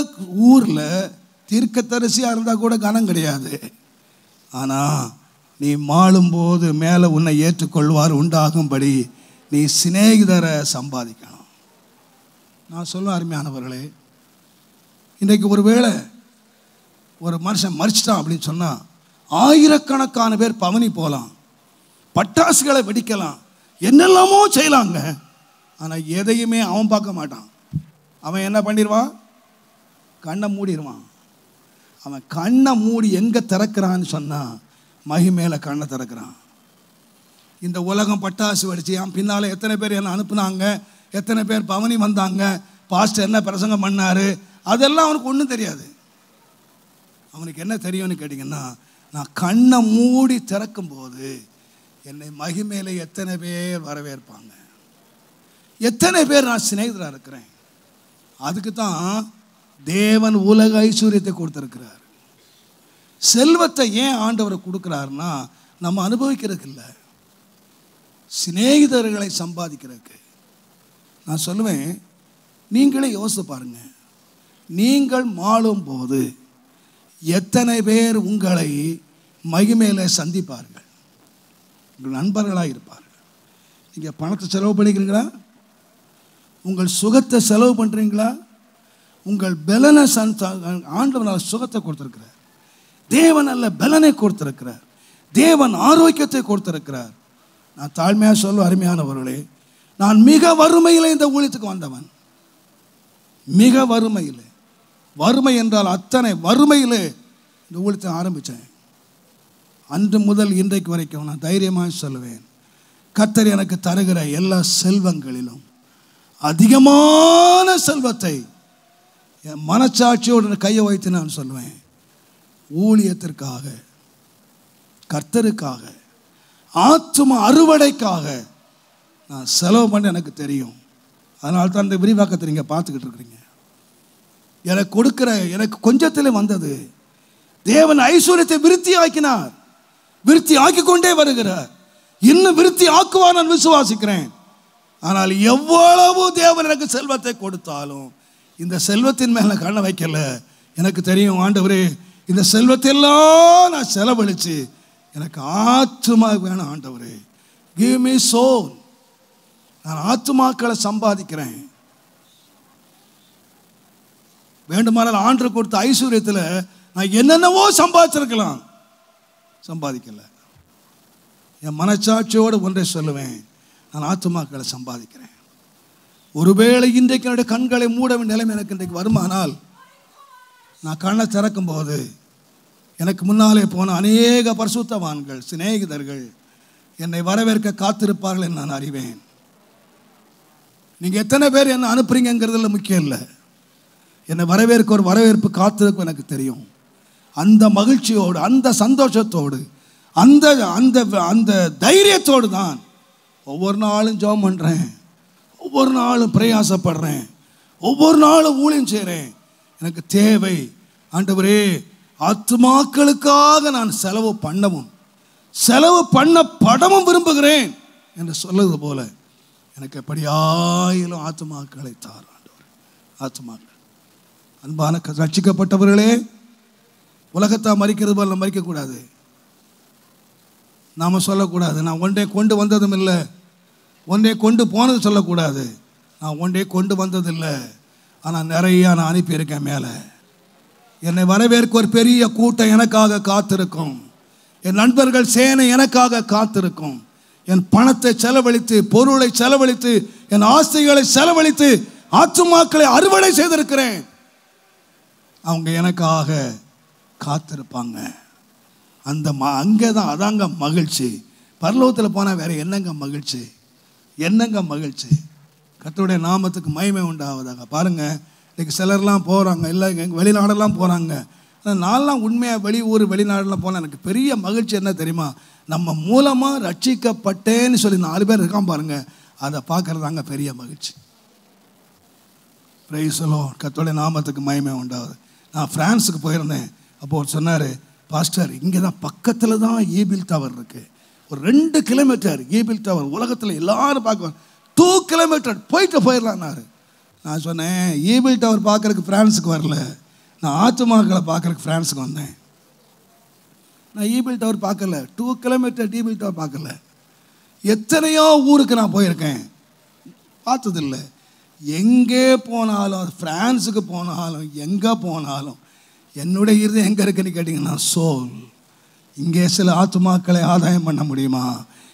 ஊரில் தீர்க்கதரிசியாக இருந்தால் கூட கனம் கிடையாது, ஆனால் நீ மாளும்போது மேலே உன்னை ஏற்றுக்கொள்வார் உண்டாகும்படி நீ சிநேகிதரை சம்பாதிக்கணும். நான் சொல்லுவேன், அருமையானவர்களே, இன்றைக்கு ஒருவேளை ஒரு மனுஷன் மறிச்சிட்டான் அப்படின்னு சொன்னால் ஆயிரக்கணக்கான பேர் பவனி போகலாம், பட்டாசுகளை வெடிக்கலாம், என்னெல்லாமோ செய்யலாங்க. ஆனால் எதையுமே அவன் பார்க்க மாட்டான். அவன் என்ன பண்ணிடுவான்? கண்ணை மூடிடுவான். அவன் கண்ணை மூடி எங்கே திறக்கிறான்னு சொன்னால் மகிமேல கண்ணை திறக்கிறான். இந்த உலகம் பட்டாசு வெடிச்சு அவன் பின்னால் எத்தனை பேர் என்ன அனுப்புனாங்க, எத்தனை பேர் பவனி வந்தாங்க, பாஸ்டர் என்ன பிரசங்கம் பண்ணார், அதெல்லாம் அவனுக்கு ஒன்றும் தெரியாது. அவனுக்கு என்ன தெரியும்னு கேட்டிங்கன்னா, நான் கண்ணை மூடி திறக்கும்போது என்னை மகிமேல எத்தனை பேர் வரவேற்பாங்க, எத்தனை பேர் நான் சிநேகிதராக இருக்கிறேன். அதுக்கு தான் தேவன் உலக ஐஸ்வர்யத்தை கொடுத்துருக்கிறார். செல்வத்தை ஏன் ஆண்டவர் கொடுக்குறாருன்னா நம்ம அனுபவிக்கிறதுக்கு இல்லை, சிநேகிதர்களை சம்பாதிக்கிறதுக்கு. நான் சொல்லுவேன், நீங்களே யோசித்து பாருங்க, நீங்கள் மாளும் போது எத்தனை பேர் உங்களை மகிமையில சந்திப்பார்கள்? உங்கள் நண்பர்களாக இருப்பார்கள். நீங்கள் பணத்தை செலவு பண்ணிக்கிறீங்களா? உங்கள் சுகத்தை செலவு பண்ணுறீங்களா? உங்கள் பலனை ஆண்டவனால் சுகத்தை கொடுத்துருக்கிறார். தேவன் அல்ல பலனை கொடுத்திருக்கிறார். தேவன் ஆரோக்கியத்தை கொடுத்திருக்கிறார். நான் தாழ்மையாக சொல்ல அருமையானவர்களே, நான் மிக வறுமையில் இந்த ஊழியத்துக்கு வந்தவன். மிக வறுமையில், வறுமை என்றால் அத்தனை வறுமையில் இந்த ஊழியத்தை ஆரம்பித்தேன். அன்று முதல் இன்றைக்கு வரைக்கும் நான் தைரியமாக சொல்லுவேன், கர்த்தர் எனக்கு தருகிற எல்லா செல்வங்களிலும் அதிகமான செல்வத்தை என் மனச்சாட்சியோடு கையை வைத்து நான் சொல்லுவேன், ஊழியத்திற்காக, கர்த்தருக்காக, ஆத்தும அறுவடைக்காக நான் செலவு பண்ண எனக்கு தெரியும். அதனால தான் இந்த விரிவாக்கத்தை நீங்கள் பார்த்துக்கிட்டு இருக்கிறீங்க. எனக்கு கொடுக்கிற எனக்கு கொஞ்சத்திலே வந்தது, தேவன் ஐஸ்வர்யத்தை விருத்தி ஆக்கினார், விருத்தி ஆக்கி கொண்டே வருகிறார், இன்னும் விருத்தி ஆக்குவார் நான் விசுவாசிக்கிறேன். ஆனால் எவ்வளவு தேவன் எனக்கு செல்வத்தை கொடுத்தாலும் இந்த செல்வத்தின் மேலே கண்ணை வைக்கல. எனக்கு தெரியும், ஆண்டவரே இந்த செல்வத்தை எல்லாம் நான் செலவழித்து எனக்கு ஆத்துமா வேணும். ஆண்டவரே கிவ் மீ சோல். நான் ஆத்துமாக்களை சம்பாதிக்கிறேன். வேண்டுமானால் ஆண்டு கொடுத்த ஐஸ்வர்யத்தில் நான் என்னென்னவோ சம்பாதிச்சிருக்கலாம், சம்பாதிக்கல. என் மனச்சாட்சியோடு ஒன்றை சொல்லுவேன், நான் ஆத்துமாக்களை சம்பாதிக்கிறேன். ஒருவேளை இன்றைக்கு என்னுடைய கண்களை மூட வேண்டிய நிலைமை எனக்கு இன்றைக்கு வருமானால், நான் கண்ணை திறக்கும் போது எனக்கு முன்னாலே போன அநேக பரிசுத்தவான்கள் சிநேகிதர்கள் என்னை வரவேற்க காத்திருப்பார்கள் என்று நான் அறிவேன். நீங்கள் எத்தனை பேர் என்னை அனுப்புறீங்கிறதுல முக்கியம் இல்லை, என்னை வரவேற்க ஒரு வரவேற்பு காத்திருக்கும் எனக்கு தெரியும். அந்த மகிழ்ச்சியோடு, அந்த சந்தோஷத்தோடு, அந்த அந்த அந்த தைரியத்தோடு தான் ஒவ்வொரு நாளும் ஜெபம் பண்ணுறேன், ஒவ்வொரு நாளும் பிரயாசப்படுறேன், ஒவ்வொரு நாளும் ஊழியம் செய்கிறேன். எனக்கு தேவை ஆண்டவரே, ஆத்துமாக்களுக்காக நான் செலவு பண்ணவும் செலவு பண்ணப்படவும் விரும்புகிறேன் என்று சொல்லுவது போல எனக்கு எப்படியாயிலும் ஆத்துமாக்களை தார் ஆண்டவர். ஆத்துமாக்கள், அன்பான ரட்சிக்கப்பட்டவர்களே, உலகத்தை மறிக்கிறது போல மறிக்கக்கூடாது. நாம் சொல்லக்கூடாது நான் ஒன்றே கொண்டு வந்ததும் இல்லை, ஒன்றே கொண்டு போனது சொல்லக்கூடாது. நான் ஒன்றே கொண்டு வந்ததில்லை, ஆனால் நிறையா நான் அனுப்பியிருக்கேன். மேலே என்னை வரவேற்க ஒரு பெரிய கூட்டம் எனக்காக காத்திருக்கும். என் நண்பர்கள் சேனை எனக்காக காத்திருக்கும். என் பணத்தை செலவழித்து, பொருளை செலவழித்து, என் ஆசைகளை செலவழித்து ஆத்துமாக்களை அறுவடை செய்திருக்கிறேன். அவங்க எனக்காக காத்திருப்பாங்க. அந்த அங்கே தான், அதாங்க மகிழ்ச்சி. பரலோகத்தில் போனால் வேற என்னங்க மகிழ்ச்சி, என்னங்க மகிழ்ச்சி. கர்த்தருடைய நாமத்துக்கு மகிமை உண்டாவதாக. பாருங்கள், இன்றைக்கி சிலர்லாம் போகிறாங்க, இல்லை எங்கள் வெளிநாடெல்லாம் போகிறாங்க. ஆனால் நான்லாம் உண்மையாக வெளியூர் வெளிநாடெல்லாம் போனால் எனக்கு பெரிய மகிழ்ச்சி என்ன தெரியுமா, நம்ம மூலமாக ரட்சிக்கப்பட்டேன்னு சொல்லி 4 பேர் இருக்கான் பாருங்கள், அதை பார்க்குறதாங்க பெரிய மகிழ்ச்சி. Praise the Lord. கர்த்தருடைய நாமத்துக்கு மகிமை உண்டாகுது. நான் பிரான்ஸுக்கு போயிருந்தேன். அப்போது சொன்னார், பாஸ்டர் இங்கே தான் பக்கத்தில் தான் ஈபில் டவர் இருக்குது, ஒரு 2 கிலோமீட்டர் ஈபில் டவர், உலகத்தில் எல்லாரும் பார்க்க 2 கிலோமீட்டர் போயிடலான்னாரு. நான் சொன்னேன், ஈபில் டவர் பார்க்குறதுக்கு பிரான்ஸுக்கு வரல, நான் ஆத்துமாக்களை பார்க்குறதுக்கு பிரான்ஸுக்கு வந்தேன். நான் ஈபில் டவர் பார்க்கல, 2 கிலோமீட்டர் ஈபில் டவர் பார்க்கல. எத்தனையோ ஊருக்கு நான் போயிருக்கேன், பார்த்ததில்லை. எங்கே போனாலும், பிரான்ஸுக்கு போனாலும், எங்கே போனாலும் என்னுடைய இருதயம் எங்கே இருக்குன்னு கேட்டிங்கன்னா சோல். இங்கே சில ஆத்துமாக்களை ஆதாயம் பண்ண முடியுமா,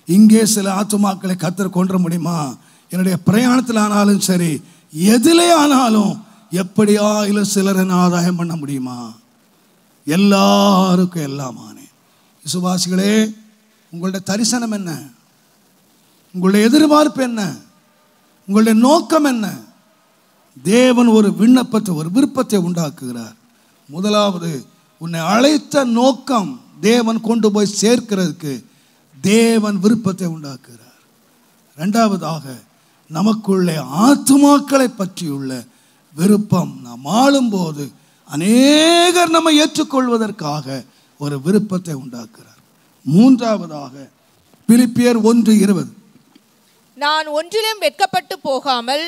இங்கே சில ஆத்துமாக்களை கர்த்தர் கொன்ற முடியுமா, என்னுடைய பிரயாணத்தில் ஆனாலும் சரி, எதிலே ஆனாலும் எப்படியாயிலும் சிலர் என்ன ஆதாயம் பண்ண முடியுமா, எல்லாருக்கும் எல்லாமானே. விசுவாசிகளே, உங்களுடைய தரிசனம் என்ன, உங்களுடைய எதிர்பார்ப்பு என்ன, உங்களுடைய நோக்கம் என்ன? தேவன் ஒரு விண்ணப்பத்தை, ஒரு விருப்பத்தை உண்டாக்குகிறார். முதலாவது, உன்னை அழைத்த நோக்கம் தேவன் கொண்டு போய் சேர்க்கிறதுக்கு தேவன் விருப்பத்தை உண்டாக்குகிறார். 2வதாக, நமக்குள்ளே ஆத்துமாக்களை பற்றியுள்ள விருப்பம். நாம் ஆளும்போது அநேகர் நம்மை ஏற்றுக்கொள்வதற்காக ஒரு விருப்பத்தை உண்டாக்குறார். மூன்றாவதாக பிலிப்பியர் 1:20, நான் ஒன்றிலும் வெட்கப்பட்டு போகாமல்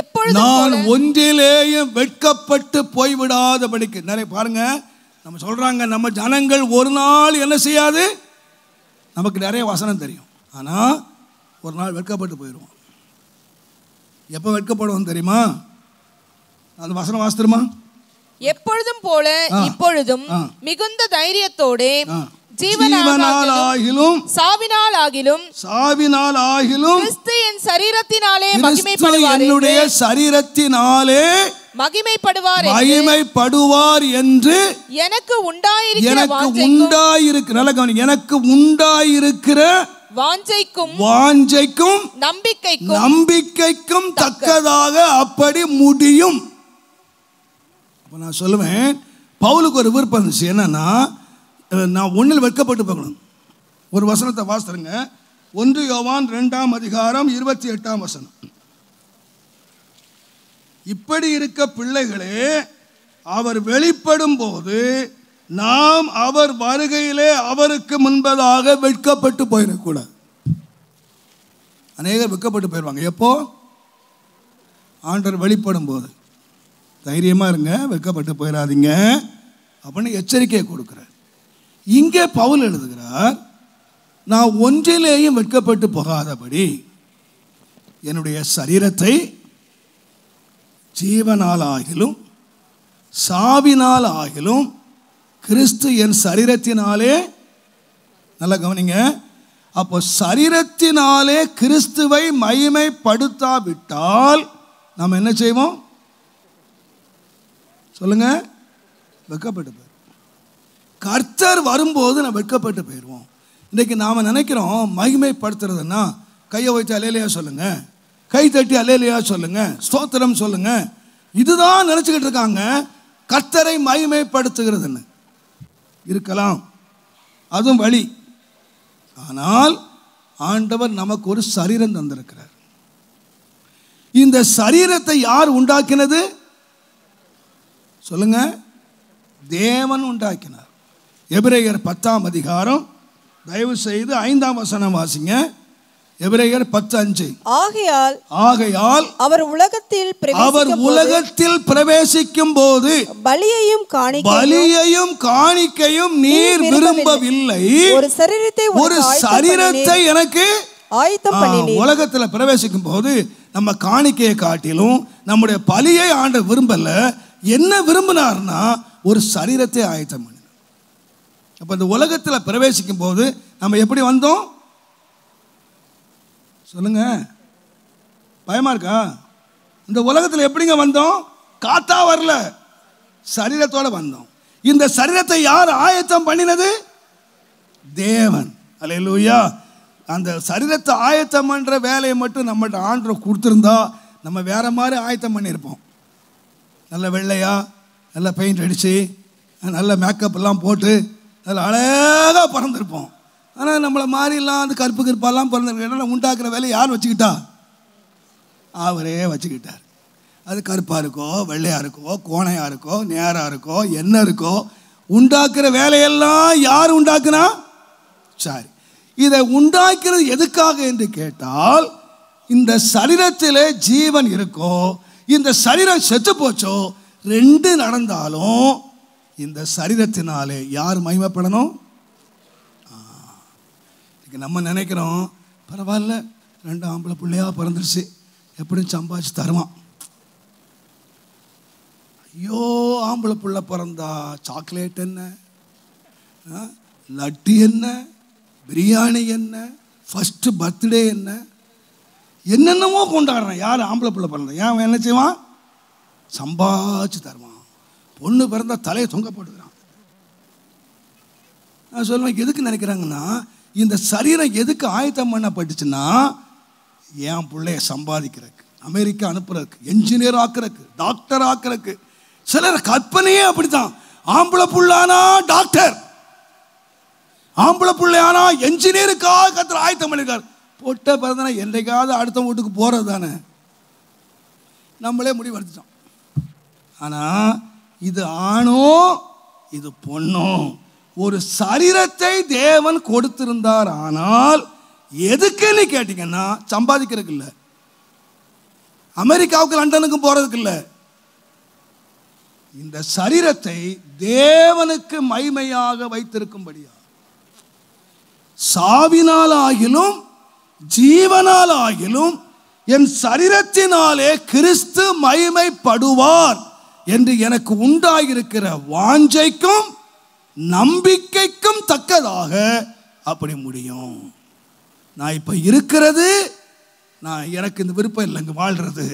எப்பொழுதும் நான் ஒன்றிலேயும் வெட்கப்பட்டு போய்விடாதபடிக்கு. நிறைய பாருங்க, நம்ம சொல்றாங்க நம்ம ஜனங்கள் ஒரு நாள் என்ன செய்யாது, நமக்கு நிறைய வசனம் தெரியும், ஆனால் ஒரு நாள் வெட்கப்பட்டு போயிடுவோம். எப்போ வெட்கப்படுவோம் தெரியுமா? அந்த வசனம் வாசித்துருமா? எப்பொழுதும் போல இப்பொழுதும் மிகுந்த தைரியத்தோடு ஜீவனாலாகிலும் சாவினாலாகிலும் கிறிஸ்து என் சரீரத்தினாலே என்னுடைய சரீரத்தினாலே மகிமைப்படுவார் என்று எனக்கு உண்டாயிருக்கிற வாஞ்சைக்கும் நம்பிக்கைக்கும் தக்கதாக அப்படி முடியும். நான் சொல்லுவேன், பவுலுக்கு ஒரு விருப்பம் இருந்துச்சு. என்னன்னா, நான் ஒன்றில் வெட்கப்பட்டு போகணும். ஒரு வசனத்தை வாசிருங்க. 1 யோவான் 2:28. இப்படி இருக்க பிள்ளைகளே, அவர் வெளிப்படும் போது நாம் அவர் வருகையிலே அவருக்கு முன்பதாக வெட்கப்பட்டு போயிடக்கூடாது. அநேகர் வெட்கப்பட்டு போயிடுவாங்க. எப்போ? ஆண்டவர் வெளிப்படும் போது. தைரியமாக இருங்க, வெட்கப்பட்டு போயிடாதீங்க அப்படின்னு எச்சரிக்கையை கொடுக்குறார். இங்கே பவுல் எழுதுகிறார், நான் ஒன்றிலேயும் வெட்கப்பட்டு போகாதபடி என்னுடைய சரீரத்தை ஜீவனால் ஆகிலும் சாவினால் ஆகிலும் கிறிஸ்து என் சரீரத்தினாலே, நல்லா கவனிங்க, அப்போ சரீரத்தினாலே கிறிஸ்துவை மகிமைப்படுத்தாவிட்டால் நாம் என்ன செய்வோம் சொல்லுங்க? வெட்கப்பட்டு போயிடுவோம். கர்த்தர் வரும்போது நம்ம வெட்கப்பட்டு போயிடுவோம். இன்றைக்கி நாம் நினைக்கிறோம் மகிமைப்படுத்துறதுன்னா கையை வைத்து அல்லேலூயா சொல்லுங்க, கை தட்டி அல்லேலூயா சொல்லுங்க, ஸ்தோத்திரம் சொல்லுங்க, இதுதான் நினச்சிக்கிட்டு இருக்காங்க கர்த்தரை மகிமைப்படுத்துகிறதுன்னு. இருக்கலாம், அதுவும் வழி. ஆனால் ஆண்டவர் நமக்கு ஒரு சரீரம் தந்திருக்கிறார். இந்த சரீரத்தை யார் உண்டாக்கினது சொல்லுங்க? தேவன் உண்டாக்கினார். எபிரேயர் 10 தயவு செய்து 5 வாசிங்க. எபிரேயர் 10:5. ஆகையால் அவர் உலகத்தில் பிரவேசிக்கும் போது பலியையும் காணிக்கையும் நீர் விரும்பவில்லை, ஒரு சரீரத்தை எனக்கு ஆயத்தம் பண்ணினீர். உலகத்தில் பிரவேசிக்கும் போது நம்ம காணிக்கையை காட்டிலும் நம்முடைய பலியை ஆண்டவர் விரும்பல. என்ன விரும்பினார்னா ஒரு சரீரத்தை ஆயத்தம் பண்ண. அப்ப இந்த உலகத்தில் பிரவேசிக்கும் போது நம்ம எப்படி வந்தோம் சொல்லுங்க? பயமா இருக்கா? இந்த உலகத்தில் எப்படிங்க வந்தோம்? காத்தா வரல, சரீரத்தோட வந்தோம். இந்த சரீரத்தை யார் ஆயத்தம் பண்ணினது? தேவன். அல்லேலூயா. அந்த சரீரத்தை ஆயத்தம் பண்ற வேலையை மட்டும் நம்மகிட்ட ஆண்டவர் கொடுத்துருந்தா நம்ம வேற மாதிரி ஆயத்தம் பண்ணியிருப்போம். நல்ல வெள்ளையா, நல்ல பெயிண்ட் அடித்து, நல்ல மேக்கப் எல்லாம் போட்டு நல்ல அழகாக பிறந்திருப்போம். ஆனால் நம்மளை மாதிரிலாம் அந்த கருப்பு கருப்பாலாம் பிறந்திருக்க உண்டாக்குற வேலையை யார் வச்சுக்கிட்டா? அவரே வச்சுக்கிட்டார். அது கருப்பாக இருக்கோ, வெள்ளையாக இருக்கோ, கோணையாக இருக்கோ, நேராக இருக்கோ, என்ன இருக்கோ, உண்டாக்குற வேலையெல்லாம் யார் உண்டாக்குனா? சரி, இதை உண்டாக்குறது எதுக்காக என்று கேட்டால், இந்த சரீரத்திலே ஜீவன் இருக்கோ, இந்த சரீரம் செத்து போச்சோ, ரெண்டு நடந்தாலும் இந்த சரீரத்தினாலே யார் மகிமைப்படணும்? நம்ம நினைக்கிறோம் பரவாயில்ல, 2 ஆம்பளை பிள்ளையா பிறந்துருச்சு, எப்படியும் சம்பாதிச்சு தருவான். ஐயோ, ஆம்பளை பிள்ளை பிறந்தா சாக்லேட் என்ன, லட்டு என்ன, பிரியாணி என்ன, ஃபஸ்ட்டு பர்த்டே என்ன, என்னென்னமோ கொண்டாடுறான். யார் ஆம்பளை பிள்ளை பிறந்தா ஏன் என்ன செய்வான்? சம்பாதிச்சு தருவான். பொண்ணு பிறந்தா தலையை தொங்க போட்டுக்கிறான். நான் சொல்லுவேன், எதுக்கு நினைக்கிறாங்கன்னா, இந்த சரீரம் எதுக்கு ஆயத்தம் பண்ணப்பட்டுச்சுன்னா என் பிள்ளைய சம்பாதிக்கிறதுக்கு, அமெரிக்கா அனுப்புறதுக்கு, என்ஜினியர் ஆக்குறதுக்கு, டாக்டர் ஆக்குறதுக்கு. சிலர் கற்பனையே அப்படித்தான். ஆம்பளை புள்ளானா டாக்டர், ஆம்பளை பிள்ளையானா என்ஜினியருக்காக கர்த்தர் ஆயத்தம் பண்ணிருக்கார். பொட்ட பிறந்தனா என்றைக்காவது அடுத்த வீட்டுக்கு போகிறது தானே, நம்மளே முடிவெடுத்துட்டோம். ஆனால் இது ஆணோ இது பொண்ணோ, ஒரு சரீரத்தை தேவன் கொடுத்திருந்தார். ஆனால் எதுக்குன்னு கேட்டீங்கன்னா சம்பாதிக்கிறதுக்கு இல்லை, அமெரிக்காவுக்கு லண்டனுக்கும் போறதுக்கு இல்லை. இந்த சரீரத்தை தேவனுக்கு மகிமையாக வைத்திருக்கும்படியா, சாவினால் ஆகிலும் ஜீவனால் ஆகிலும் என் சரீரத்தினாலே கிறிஸ்து மகிமைப்படுவார் என்று எனக்கு உண்டாயிருக்கிற வாஞ்சைக்கும் நம்பிக்கைக்கும் தக்கதாக அப்படி முடியும். நான் இப்போ இருக்கிறது, எனக்கு இந்த விருப்பம் இல்லைங்க வாழ்கிறது,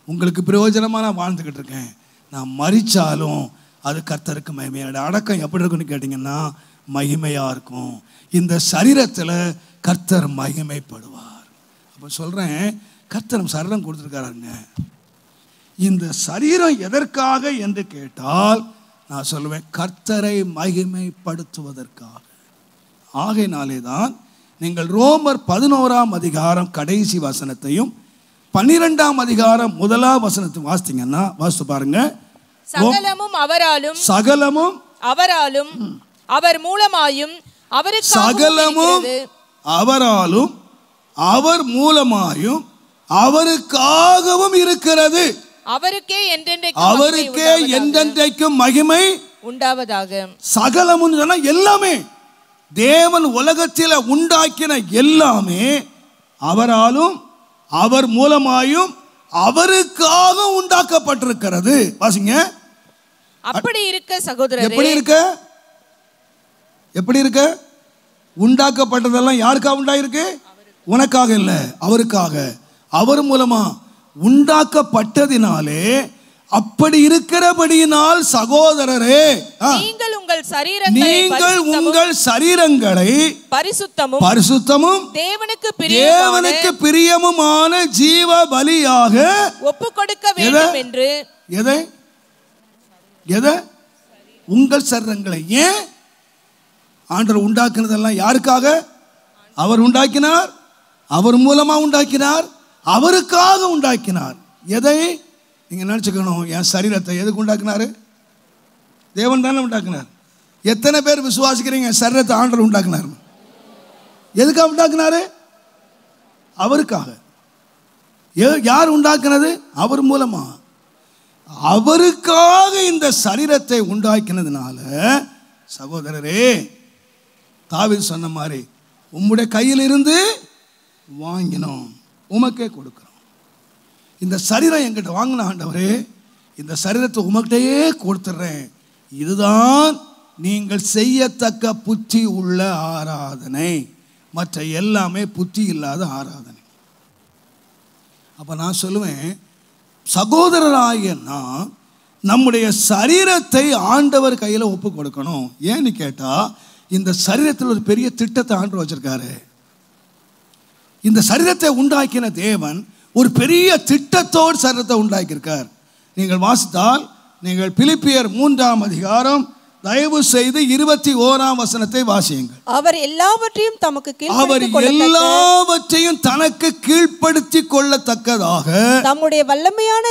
உங்களுக்கு பிரயோஜனமாக நான் வாழ்ந்துக்கிட்டு இருக்கேன். நான் மரிச்சாலும் அது கர்த்தருக்கு மகிமையான அடக்கம் எப்படி இருக்குன்னு கேட்டிங்கன்னா மகிமையாக இருக்கும். இந்த சரீரத்தில் கர்த்தர் மகிமைப்படுவார். அப்போ சொல்கிறேன், கர்த்தர் சரீரம் கொடுத்துருக்காருங்க. இந்த சரீரம் எதற்காக என்று கேட்டால் நான் சொல்லுவேன், கர்த்தரை மகிமைப்படுத்துவதற்காக. ஆகையினாலே தான் நீங்கள் ரோமர் 11ஆம் அதிகாரம் கடைசி வசனத்தையும் 12ஆம் அதிகாரம் 1ஆம் வசனத்தையும் வாசித்தீங்கன்னா வாசித்து பாருங்க. சகலமும் அவராலும் சகலமும் அவராலும் அவர் மூலமாயும் சகலமும் அவராலும் அவர் மூலமாயும் அவருக்காகவும் இருக்கிறது. அவருக்கே என்றென்றைக்கும் மகிமை உண்டாவதாக. சகலமும் சொன்னா எல்லாமே, தேவன் உலகத்தில் உண்டாக்கின எல்லாமே அவராலும் அவர் மூலமாயும் அவருக்காக உண்டாக்கப்பட்டிருக்கிறது. வாசிங்க. அப்படி இருக்க சகோதரரே, எப்படி இருக்க உண்டாக்கப்பட்டதெல்லாம் யாருக்காக உண்டாயிருக்கு? உனக்காக இல்லை, அவருக்காக. அவர் மூலமா உண்டாக்கப்பட்டதினாலே அப்படி இருக்கிறபடியினால் சகோதரரே, நீங்கள் உங்கள் சரீரங்களை பரிசுத்தமும் தேவனுக்கு பிரியமுமான ஜீவ பலியாக ஒப்புக் கொடுக்க வேண்டும் என்று. எதை? உங்கள் சரீரங்களை. ஏன்? ஆண்டவர் உண்டாக்குனதெல்லாம் யாருக்காக? அவர் உண்டாக்கினார், அவர் மூலமா உண்டாக்கினார், அவருக்காக உண்டாக்கினார். எதை நீங்க நினைச்சுக்கணும்? என் சரீரத்தை எதுக்கு உண்டாக்கினாரு? தேவன் தானே உண்டாக்கினார். எத்தனை பேர் விசுவாசிக்கிறீங்க சரீரத்தை ஆண்டவர் உண்டாக்கினார்? எதுக்காக உண்டாக்கினாரு? அவருக்காக. யார் உண்டாக்கினது? அவர் மூலமா. அவருக்காக இந்த சரீரத்தை உண்டாக்கினதுனால சகோதரரே, தாவீது சொன்ன மாதிரி உம்முடைய கையிலிருந்து வாங்கினோம், உமக்கே கொடுக்கிறோம். இந்த சரீரம் என்கிட்ட வாங்கின ஆண்டவரே, இந்த சரீரத்தை உமக்கிட்டே கொடுத்துட்றேன், இதுதான் நீங்கள் செய்யத்தக்க புத்தி உள்ள ஆராதனை, மற்ற எல்லாமே புத்தி இல்லாத ஆராதனை. அப்போ நான் சொல்லுவேன், சகோதரராகிய நான் நம்முடைய சரீரத்தை ஆண்டவர் கையில் ஒப்பு கொடுக்கணும். ஏன்னு கேட்டால் இந்த சரீரத்தில் ஒரு பெரிய திட்டத்தை ஆண்டவர் வச்சிருக்காரு. இந்த சரீரத்தை உண்டாக்கின தேவன் ஒரு பெரிய திட்டத்தோடு சரீரத்தை உண்டாக்கியிருக்கார். நீங்கள் வாசித்தால் நீங்கள் பிலிப்பியர் 3ஆம் அதிகாரம் தயவு செய்து 21ஆம் வசனத்தை வாசியுங்கள். அவர் எல்லாவற்றையும் தனக்கு கீழ்ப்படுத்தி கொள்ளத்தக்கதாக தம்முடைய வல்லமையான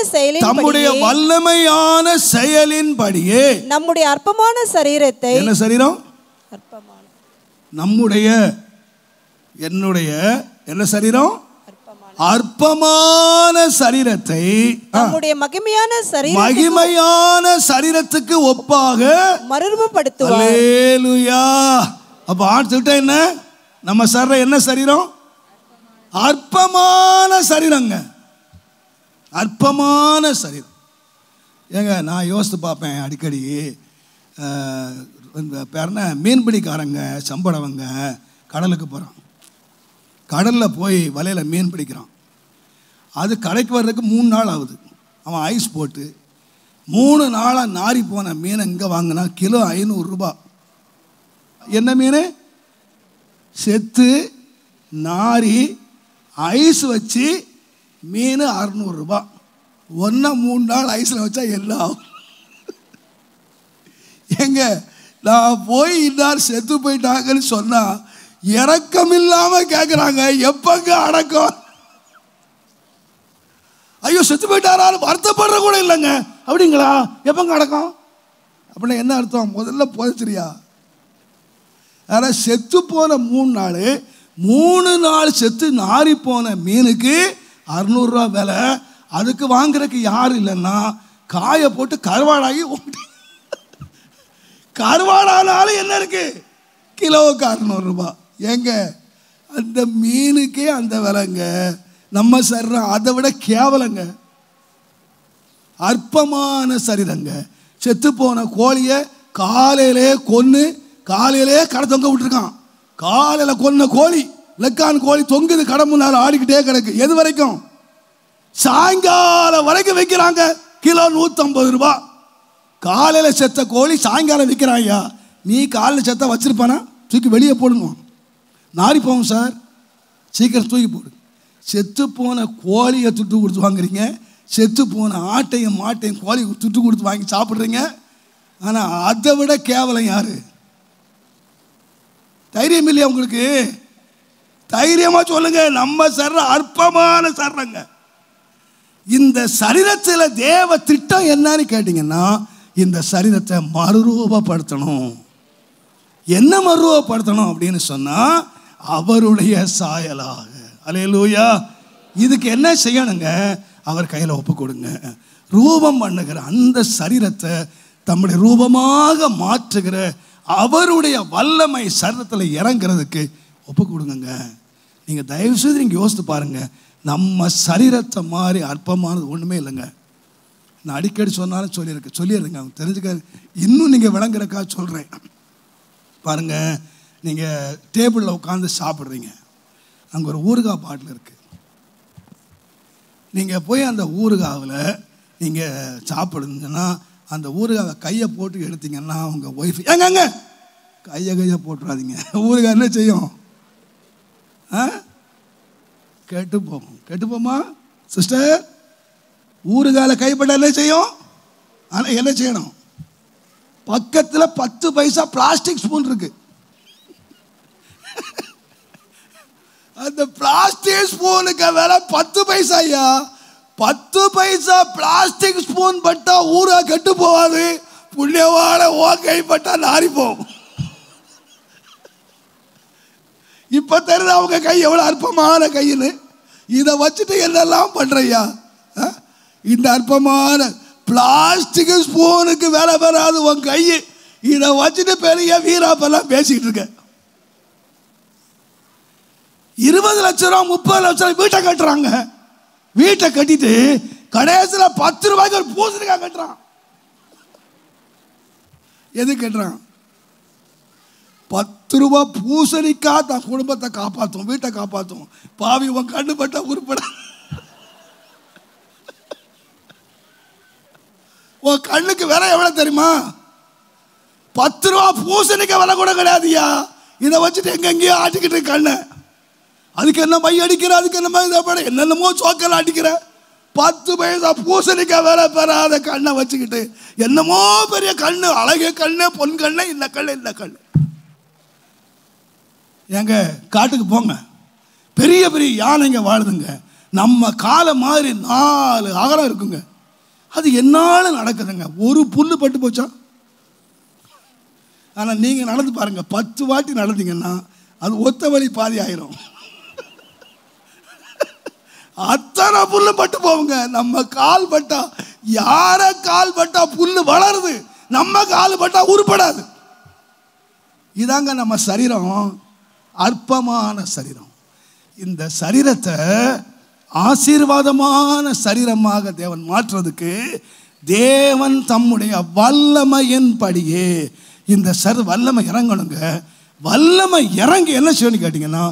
செயலின்படியே நம்முடைய அற்பமான சரீரத்தை, என்ன சரீரம்? என்னுடைய என்ன சரீரம்? அற்பமான சரீரத்தை நம்முடைய மகிமையான சரீரத்துக்கு ஒப்பாக மறுரூபப்படுத்துவார். அல்லேலூயா. அப்ப ஆட்சிட்ட என்ன? நம்ம சரீரம் என்ன சரீரம்? அற்பமான சரீரங்க, அற்பமான சரீரம். ஏங்க நான் யோசித்து பார்ப்பேன் அடிக்கடி, இந்த பேர்ன மீன்பிடிக்காரங்க சம்பளவங்க கடலுக்கு போகிறான், கடலில் போய் வலையில் மீன் பிடிக்கிறான். அது கடைக்கு வர்றதுக்கு 3 நாள் ஆகுது. அவன் ஐஸ் போட்டு 3 நாளாக நாரி போன மீனை இங்கே வாங்கினா கிலோ 500 ரூபாய். என்ன மீன்? செத்து நாரி ஐஸ் வச்சு மீன் 600 ரூபாய். 3 நாள் ஐஸில் வச்சா எல்லாம் எங்க நான் போய் இன்னார் செத்து போயிட்டாங்கன்னு சொன்னால் இரக்கம் இல்லாமல் கேட்குறாங்க, எப்பங்க அடக்கம்? ஐயோ செத்து போயிட்டாரான்னு வருத்தப்படுற கூட இல்லைங்க. அப்படிங்களா? எப்பங்க அடக்கம்? அப்படின்னா என்ன அர்த்தம்? முதல்ல புதைச்சிரியா? ஆனால் செத்து போன 3 நாள் 3 நாள் செத்து நாரி போன மீனுக்கு 600 ரூபா விலை. அதுக்கு வாங்குறதுக்கு யாரும் இல்லைன்னா காய போட்டு கருவாடாகி கருவாடானாலும் என்ன இருக்கு, கிலோவுக்கு 600 ரூபா. ஏங்க அந்த மீனுக்கே அந்த விலைங்க, நம்ம சரீரம் அதை விட கேவலங்க, அற்பமான சரீரங்க. செத்து போன கோழியை காலையிலே கொன்று காலையிலே கடை தொங்க விட்டுருக்கான். காலையில் கொன்ன கோழி, லெக்கான் கோழி தொங்குது கடை முன்னால் ஆடிக்கிட்டே கிடக்கு. எது வரைக்கும்? சாயங்காலம் வரைக்கும் வைக்கிறாங்க. கிலோ 150 ரூபா. காலையில் செத்த கோழி சாயங்காலம் விற்கிறாய்யா. நீ காலையில் செத்த வச்சிருப்பானா? தூக்கி வெளியே போடுங்க, நாரி போகும் சார், சீக்கிரம் தூக்கி போடு. செத்து போன கோழியை துட்டு கொடுத்து வாங்குறீங்க, செத்து போன ஆட்டையும் மாட்டையும் கோழி துட்டு கொடுத்து வாங்கி சாப்பிட்றீங்க. ஆனால் அதை விட கேவலம் யாரு? தைரியம் இல்லையா உங்களுக்கு? தைரியமா சொல்லுங்க. நம்ம சர்ற அற்பமான சர்றங்க. இந்த சரீரத்தில் தேவ திட்டம் என்னன்னு கேட்டீங்கன்னா, இந்த சரீரத்தை மறுரூபப்படுத்தணும். என்ன மறுரூபப்படுத்தணும் அப்படின்னு சொன்னா, அவருடைய சாயலாக. அல்லேலூயா. இதுக்கு என்ன செய்யணுங்க? அவர் கையில் ஒப்பு கொடுங்க. ரூபம் பண்ணுகிற அந்த சரீரத்தை தம்முடைய ரூபமாக மாற்றுகிற அவருடைய வல்லமை சரீரத்தில் இறங்குறதுக்கு ஒப்பு கொடுங்க. நீங்கள் தயவு செய்து நீங்கள் யோசித்து பாருங்க. நம்ம சரீரத்தை மாதிரி அற்பமானது ஒன்றுமே இல்லைங்க. நான் அடிக்கடி சொன்னாலும் சொல்லிடுறேங்க, அவங்க தெரிஞ்சுக்க. இன்னும் நீங்கள் விளங்குறக்கா சொல்கிறேன் பாருங்க. நீங்கள் டேபிளில் உட்காந்து சாப்பிட்றீங்க, அங்கே ஒரு ஊறுகாய் பாட்டில் இருக்குது. நீங்கள் போய் அந்த ஊறுகாவில் நீங்கள் சாப்பிடுங்கன்னா, அந்த ஊறுகாவை கையை போட்டு எடுத்தீங்கன்னா உங்கள் ஒய்ஃப் ஏங்க கையை போட்டுறாதீங்க. ஊறுகாய் என்ன செய்யும்? கெட்டு போகும். கெட்டு போமா சிஸ்டர்? ஊறுகாயில் கைப்பட்ட என்ன செய்யும்? ஆனால் என்ன செய்யணும்? பக்கத்தில் 10 பைசா பிளாஸ்டிக் ஸ்பூன் இருக்கு. அந்த பிளாஸ்டிக் ஸ்பூனுக்கு விலை 10 பைசா ஐயா. 10 பைசா பிளாஸ்டிக் ஸ்பூன் பட்டா ஊரா கெட்டு போவாது. புண்ணியவான ஓ கைப்பட்டா நாரி போகும். இப்ப தெரியுது அவங்க கை எவ்வளவு அற்பமான கைன்னு. இதை வச்சுட்டு என்னெல்லாம் பண்றையா? இந்த அற்பமான பிளாஸ்டிக் ஸ்பூனுக்கு வேலை வராது உன் கை. இதை வச்சுட்டு பெரிய வீராப்பெல்லாம் பேசிக்கிட்டு இருக்க. 20 லட்சம் ரூபா 30 லட்சம் ரூபாய் வீட்டை கட்டுறாங்க. வீட்டை கட்டிட்டு கடைசியில் 10 ரூபாய்க்கு ஒரு பூசணிக்காய் கட்டுறான். எது கட்டுறான்? 10 ரூபாய் பூசணிக்காய் தான் குடும்பத்தை காப்பாற்றும், வீட்டை காப்பாற்றும். பாவி உன் கண்ணு பட்டா உருப்பட. உன் கண்ணுக்கு விலை எவ்வளவு தெரியுமா? 10 ரூபா பூசணிக்காய் விலை கூட கிடையாதுயா. இதை வச்சுட்டு எங்கெங்கேயோ ஆட்டிக்கிட்டு கண்ணு. அதுக்கு என்ன மை அடிக்கிற, அதுக்கு என்ன என்னென்னமோ சோக்கல் அடிக்கிற. 10 பைசா பூசணிக்காய் வேலை பெறாத கண்ணை வச்சுக்கிட்டு என்னமோ பெரிய கண்ணு, அழகிய கண்ணு, பொன் கண்ணு, இந்த கண்ணு இந்த கண்ணு. எங்க காட்டுக்கு போங்க, பெரிய பெரிய யானைங்க வாழுதுங்க. நம்ம காலை மாதிரி 4 அகலம் இருக்குங்க. அது என்னாலும் நடக்குதுங்க. ஒரு புல்லு பட்டு போச்சா? ஆனால் நீங்கள் நடந்து பாருங்க, 10 வாட்டி நடந்தீங்கன்னா அது ஒத்த வழி பாதி ஆயிரும். அத்தனை புல்லு பட்டு போவுங்க. நம்ம கால் பட்டா, யார கால் பட்டா புல்லு வளருது, நம்ம கால் பட்டா உருப்படாது. இதாங்க நம்ம சரீரம், அற்பமான சரீரம். இந்த சரீரத்தை ஆசீர்வாதமான சரீரமாக தேவன் மாற்றுறதுக்கு தேவன் தம்முடைய வல்லமையின் படியே இந்த வல்லமை இறங்கணுங்க. வல்லமை இறங்கி என்ன செய்யணும் கேட்டீங்கன்னா,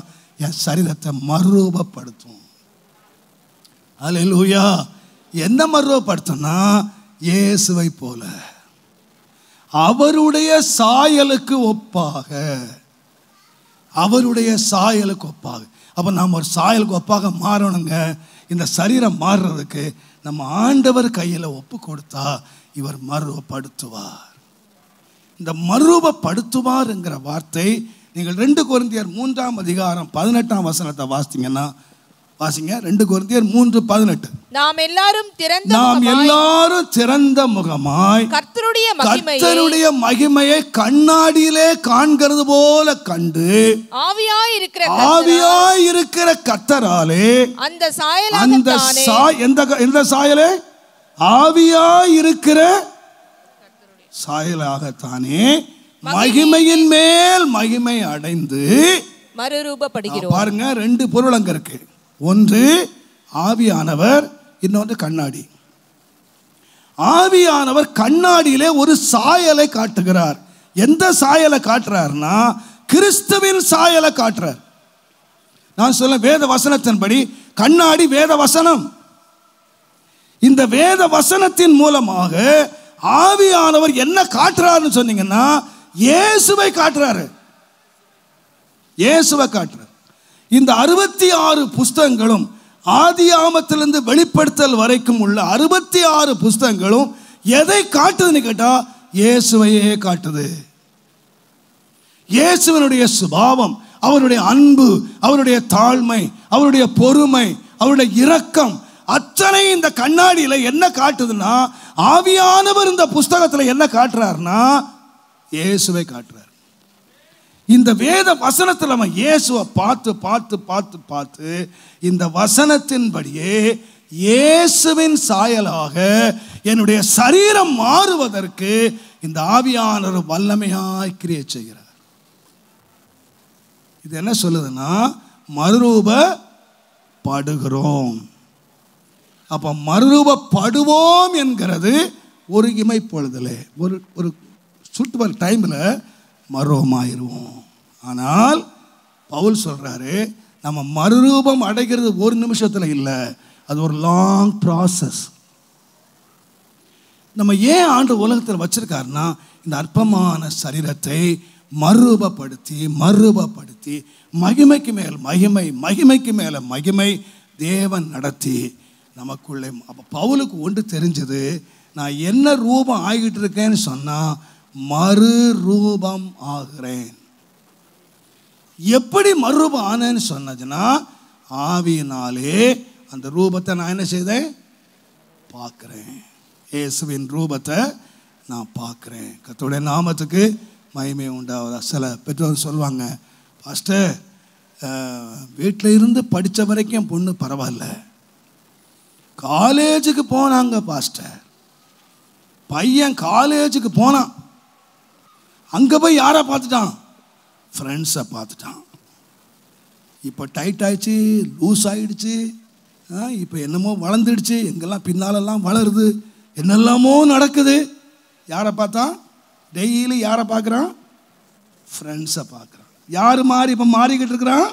என் சரீரத்தை மறுரூபப்படுத்தும். அல்லேலூயா. என்ன மறுரூபப்படுத்தும்னா, இயேசுவை போல அவருடைய சாயலுக்கு ஒப்பாக, அவருடைய சாயலுக்கு ஒப்பாக. அப்போ நாம் ஒரு சாயலுக்கு ஒப்பாக மாறணுங்க. இந்த சரீரம் மாறுறதுக்கு நம்ம ஆண்டவர் கையில் ஒப்பு கொடுத்தா இவர் மறுரூபப்படுத்துவார். இந்த மறுரூபப்படுத்துவார்ங்கிற வார்த்தை நீங்கள் 2 கொரிந்தியர் 3 அதிகாரம் 18 வசனத்தை வாசித்தீங்கன்னா, வாசிங்க 2 கொரிந்தியர் 3:18. நாம் எல்லாரும் திறந்த முகமாய் கர்த்தருடைய மகிமையை கண்ணாடியிலே காண்கிறது போல கண்டு ஆவியாய் இருக்கிற கர்த்தராலே எந்த சாயலே ஆவியாய் இருக்கிற சாயலாகத்தானே மகிமையின் மேல் மகிமை அடைந்து மறுரூபப்படுகிறோம். பாருங்க, 2 பொருள் அங்க இருக்கு. ஒன்று ஆவியானவர், இன்னொன்று கண்ணாடி. ஆவியானவர் கண்ணாடியிலே ஒரு சாயலை காட்டுகிறார். எந்த சாயலை காட்டுறார்னா கிறிஸ்துவின் சாயலை காட்டுறார். நான் சொல்ல வேத வசனத்தின்படி கண்ணாடி வேத வசனம். இந்த வேத வசனத்தின் மூலமாக ஆவியானவர் என்ன காட்டுறாருன்னு சொன்னீங்கன்னா இயேசுவை காட்டுறாரு. இயேசுவை காட்டுறார். இந்த 66 புஸ்தகங்களும் ஆதியாமத்திலிருந்து வெளிப்படுத்தல் வரைக்கும் உள்ள 66 புஸ்தகங்களும் எதை காட்டுதுன்னு கேட்டா இயேசுவையே காட்டுது. இயேசுவினுடைய சுபாவம், அவருடைய அன்பு, அவருடைய தாழ்மை, அவருடைய பொறுமை, அவருடைய இரக்கம் அத்தனை இந்த கண்ணாடியில என்ன காட்டுதுன்னா ஆவியானவர் இந்த புஸ்தகத்தில் என்ன காட்டுறாருன்னா இயேசுவை காட்டுறார். இந்த வேத வசனத்தில் நம்ம இயேசுவை பார்த்து பார்த்து பார்த்து பார்த்து இந்த வசனத்தின்படியே இயேசுவின் சாயலாக என்னுடைய சரீரம் மாறுவதற்கு இந்த ஆவியானவர் வல்லமையாய் கிரியை செய்கிறார். இது என்ன சொல்லுதுன்னா மறுரூபப்படுகிறோம். அப்ப மறுரூபப்படுவோம் என்கிறது ஒரு இமைப்பொழுதிலே, ஒரு சுட்டுவல் டைம்ல மறுரூபமாயிருவோம். ஆனால் பவுல் சொல்றாரு நம்ம மறுரூபம் அடைகிறது ஒரு நிமிஷத்துல இல்லை, அது ஒரு லாங் ப்ராசஸ். நம்ம ஏன் ஆண்டு உலகத்தில் வச்சிருக்காருன்னா இந்த அற்பமான சரீரத்தை மறுரூபப்படுத்தி மறுரூபப்படுத்தி மகிமைக்கு மேல் மகிமை, மகிமைக்கு மேல மகிமை தேவன் நடத்தி நமக்குள்ளே. அப்போ பவுலுக்கு ஒன்று தெரிஞ்சது, நான் என்ன ரூபம் ஆகிட்டு இருக்கேன்னு சொன்னா மறுரூபம் ஆகிறேன். எப்படி மறுரூபம் ஆனேன்னு சொன்னதுன்னா ஆவியினாலே அந்த ரூபத்தை நான் என்ன செய்தேன் பார்க்கிறேன். இயேசுவின் ரூபத்தை நான் பார்க்கிறேன். கர்த்தருடைய நாமத்துக்கு மகிமை உண்டாவதா. சில பெற்றோர் சொல்லுவாங்க, பாஸ்டர் வீட்டில் இருந்து படித்த வரைக்கும் பொண்ணு பரவாயில்ல, காலேஜுக்கு போனாங்க பாஸ்டர், பையன் காலேஜுக்கு போனான், அங்கே போய் யாரை பார்த்துட்டான், ஃப்ரெண்ட்ஸை பார்த்துட்டான். இப்போ டைட் ஆயிடுச்சு, லூஸ் ஆகிடுச்சு, இப்போ என்னமோ வளர்ந்துடுச்சு, எங்கெல்லாம் பின்னாலெல்லாம் வளருது, என்னெல்லாமோ நடக்குது. யாரை பார்த்தான்? டெய்லி யாரை பார்க்குறான்? ஃப்ரெண்ட்ஸை பார்க்குறான். யார் மாதிரி இப்போ மாறிக்கிட்டு இருக்கிறான்?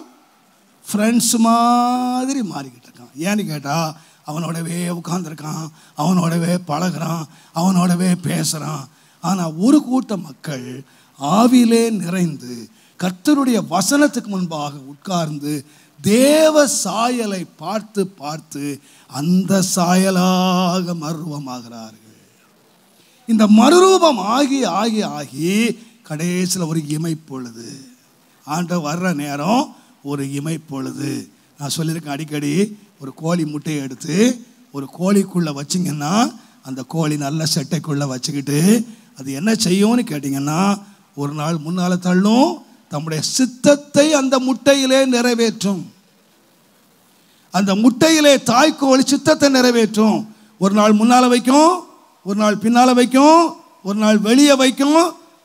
ஃப்ரெண்ட்ஸ் மாதிரி மாறிக்கிட்டு இருக்கான். ஏன்னு கேட்டால் அவனோடவே உட்காந்துருக்கான், அவனோடவே பழகிறான், அவனோடவே பேசுகிறான். ஆனால் ஒரு கூட்ட மக்கள் ஆவியிலே நிறைந்து கர்த்தருடைய வசனத்துக்கு முன்பாக உட்கார்ந்து தேவ சாயலை பார்த்து பார்த்து அந்த சாயலாக மறுரூபமாகிறார்கள். இந்த மறுரூபம் ஆகி ஆகி ஆகி கடைசியில் ஒரு இமைப்பொழுது, ஆண்டவர் வர்ற நேரம் ஒரு இமைப்பொழுது. நான் சொல்லியிருக்கேன் அடிக்கடி, ஒரு கோழி முட்டையை எடுத்து ஒரு கோழிக்குள்ளே வச்சிங்கன்னா அந்த கோழி நல்ல செட்டைக்குள்ளே வச்சுக்கிட்டு அது என்ன செய்யும்னு கேட்டிங்கன்னா ஒரு நாள் முன்னால் தள்ளும், தம்முடைய சித்தத்தை அந்த முட்டையிலே நிறைவேற்றும். அந்த முட்டையிலே தாய்க்கோழி சித்தத்தை நிறைவேற்றும். ஒரு நாள் முன்னால் வைக்கும், ஒரு நாள் பின்னால் வைக்கும், ஒரு நாள் வெளியே வைக்கும்,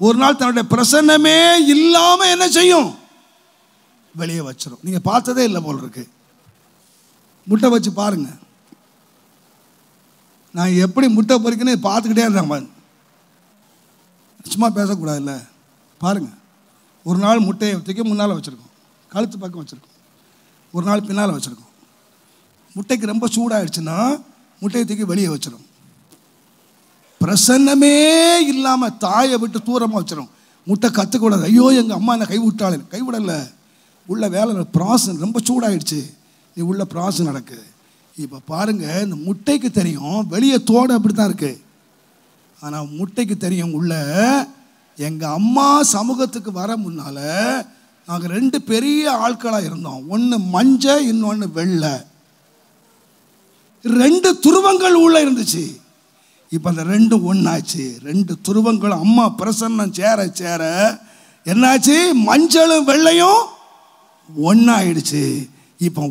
ஒரு நாள் தன்னுடைய பிரசன்னமே இல்லாமல் என்ன செய்யும், வெளியே வச்சிடும். நீங்கள் பார்த்ததே இல்லை போல் இருக்கு. முட்டை வச்சு பாருங்க. நான் எப்படி முட்டை பொறிக்கணும் பார்த்துக்கிட்டே இருந்தேன். சும்மா பேசக்கூடாது இல்லை, பாருங்க. ஒரு நாள் முட்டையை தூக்கி முன்னால் வச்சுருக்கோம், கழுத்து பக்கம் வச்சுருக்கோம், ஒரு நாள் பின்னால் வச்சுருக்கோம். முட்டைக்கு ரொம்ப சூடாகிடுச்சுன்னா முட்டையை தூக்கி வெளியே வச்சிடும். பிரசன்னமே இல்லாமல் தாயை விட்டு தூரமாக வச்சிடும். முட்டை கற்றுக்கூடாது, ஐயோ எங்கள் அம்மா என்ன கைவிட்டாள், கைவிடலை, உள்ள வேலை ப்ராசஸ் ரொம்ப சூடாகிடுச்சு, நீ உள்ள ப்ராசஸ் நடக்குது. இப்போ பாருங்கள், இந்த முட்டைக்கு தெரியும் வெளியே தோடு அப்படி தான் இருக்குது, ஆனால் முட்டைக்கு தெரியும் உள்ள. எங்கள் அம்மா சமூகத்துக்கு வர முன்னால் நாங்கள் 2 பெரிய ஆட்களாக இருந்தோம். ஒன்று மஞ்சள், இன்னொன்று வெள்ளை. 2 துருவங்கள் உள்ள இருந்துச்சு. இப்போ அந்த 2 ஒன்றாச்சு. 2 துருவங்கள் அம்மா பிரசன்னம் சேர சேர என்னாச்சு? மஞ்சளும் வெள்ளையும் ஒன்றாயிடுச்சு. இப்போ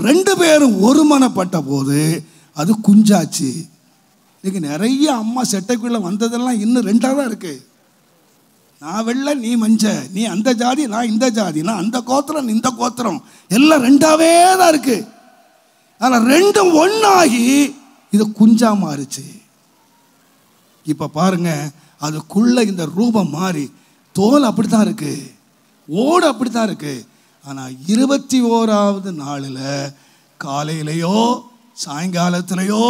2 பேரும் ஒருமனப்பட்ட போது அது குஞ்சாச்சு. இன்னைக்கு நிறைய அம்மா செட்டைக்குள்ளே வந்ததெல்லாம் இன்னும் 2ஆக தான் இருக்கு. நான் வெள்ளை, நீ மஞ்ச, நீ அந்த ஜாதி, நான் இந்த ஜாதி, நான் அந்த கோத்திரம், இந்த கோத்திரம், எல்லாம் 2ஆவே தான் இருக்கு. ஆனால் 2ம் ஒன்றாகி இது குஞ்சா மாறுச்சு. இப்போ பாருங்க, அதுக்குள்ள இந்த ரூபம் மாறி தோல் அப்படித்தான் இருக்கு, ஓடு அப்படித்தான் இருக்கு. ஆனால் 21ஆவது நாளில் காலையிலையோ சாயங்காலத்திலையோ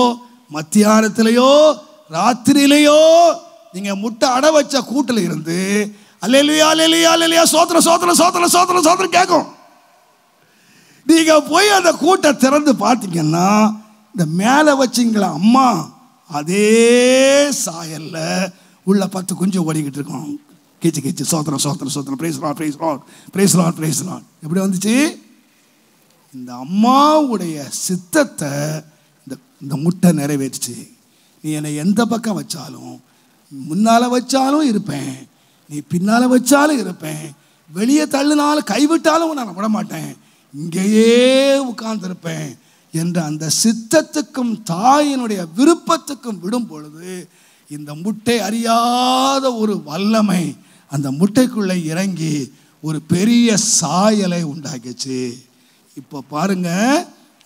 மத்தியானத்திலையோ ராத்திரியிலையோ நீங்க முட்டை அடை வச்ச கூட்டில் இருந்து அல்லேலூயா அல்லேலூயா அல்லேலூயா சோத்திரம் சோத்திரம் சோத்திரம் சோத்திரம் சோத்திரம் கேட்கும். நீங்க போய் அந்த கூட்டை திறந்து பார்த்தீங்கன்னா இந்த மேலே வச்சிங்களா அம்மா, அதே சாயல்ல உள்ள 10 குஞ்சு ஓடிக்கிட்டு இருக்கோம். கீச்சு கீச்சு சோத்திரம் சோத்திரம் சோத்திரம் praise Lord praise Lord praise Lord praise Lord. எப்படி வந்துச்சு? இந்த அம்மாவுடைய சித்தத்தை இந்த முட்டை நிறைவேற்றுச்சு. நீ என்னை எந்த பக்கம் வச்சாலும், முன்னால் வச்சாலும் இருப்பேன், நீ பின்னால் வச்சாலும் இருப்பேன், வெளியே தள்ளினாலும் கைவிட்டாலும் நான் விட மாட்டேன், இங்கேயே உட்கார்ந்திருப்பேன் என்ற அந்த சித்தத்துக்கும் தாயினுடைய விருப்பத்துக்கும் விடும் பொழுது இந்த முட்டை அறியாத ஒரு வல்லமை அந்த முட்டைக்குள்ளே இறங்கி ஒரு பெரிய சாயலை உண்டாக்கிச்சு. இப்போ பாருங்க,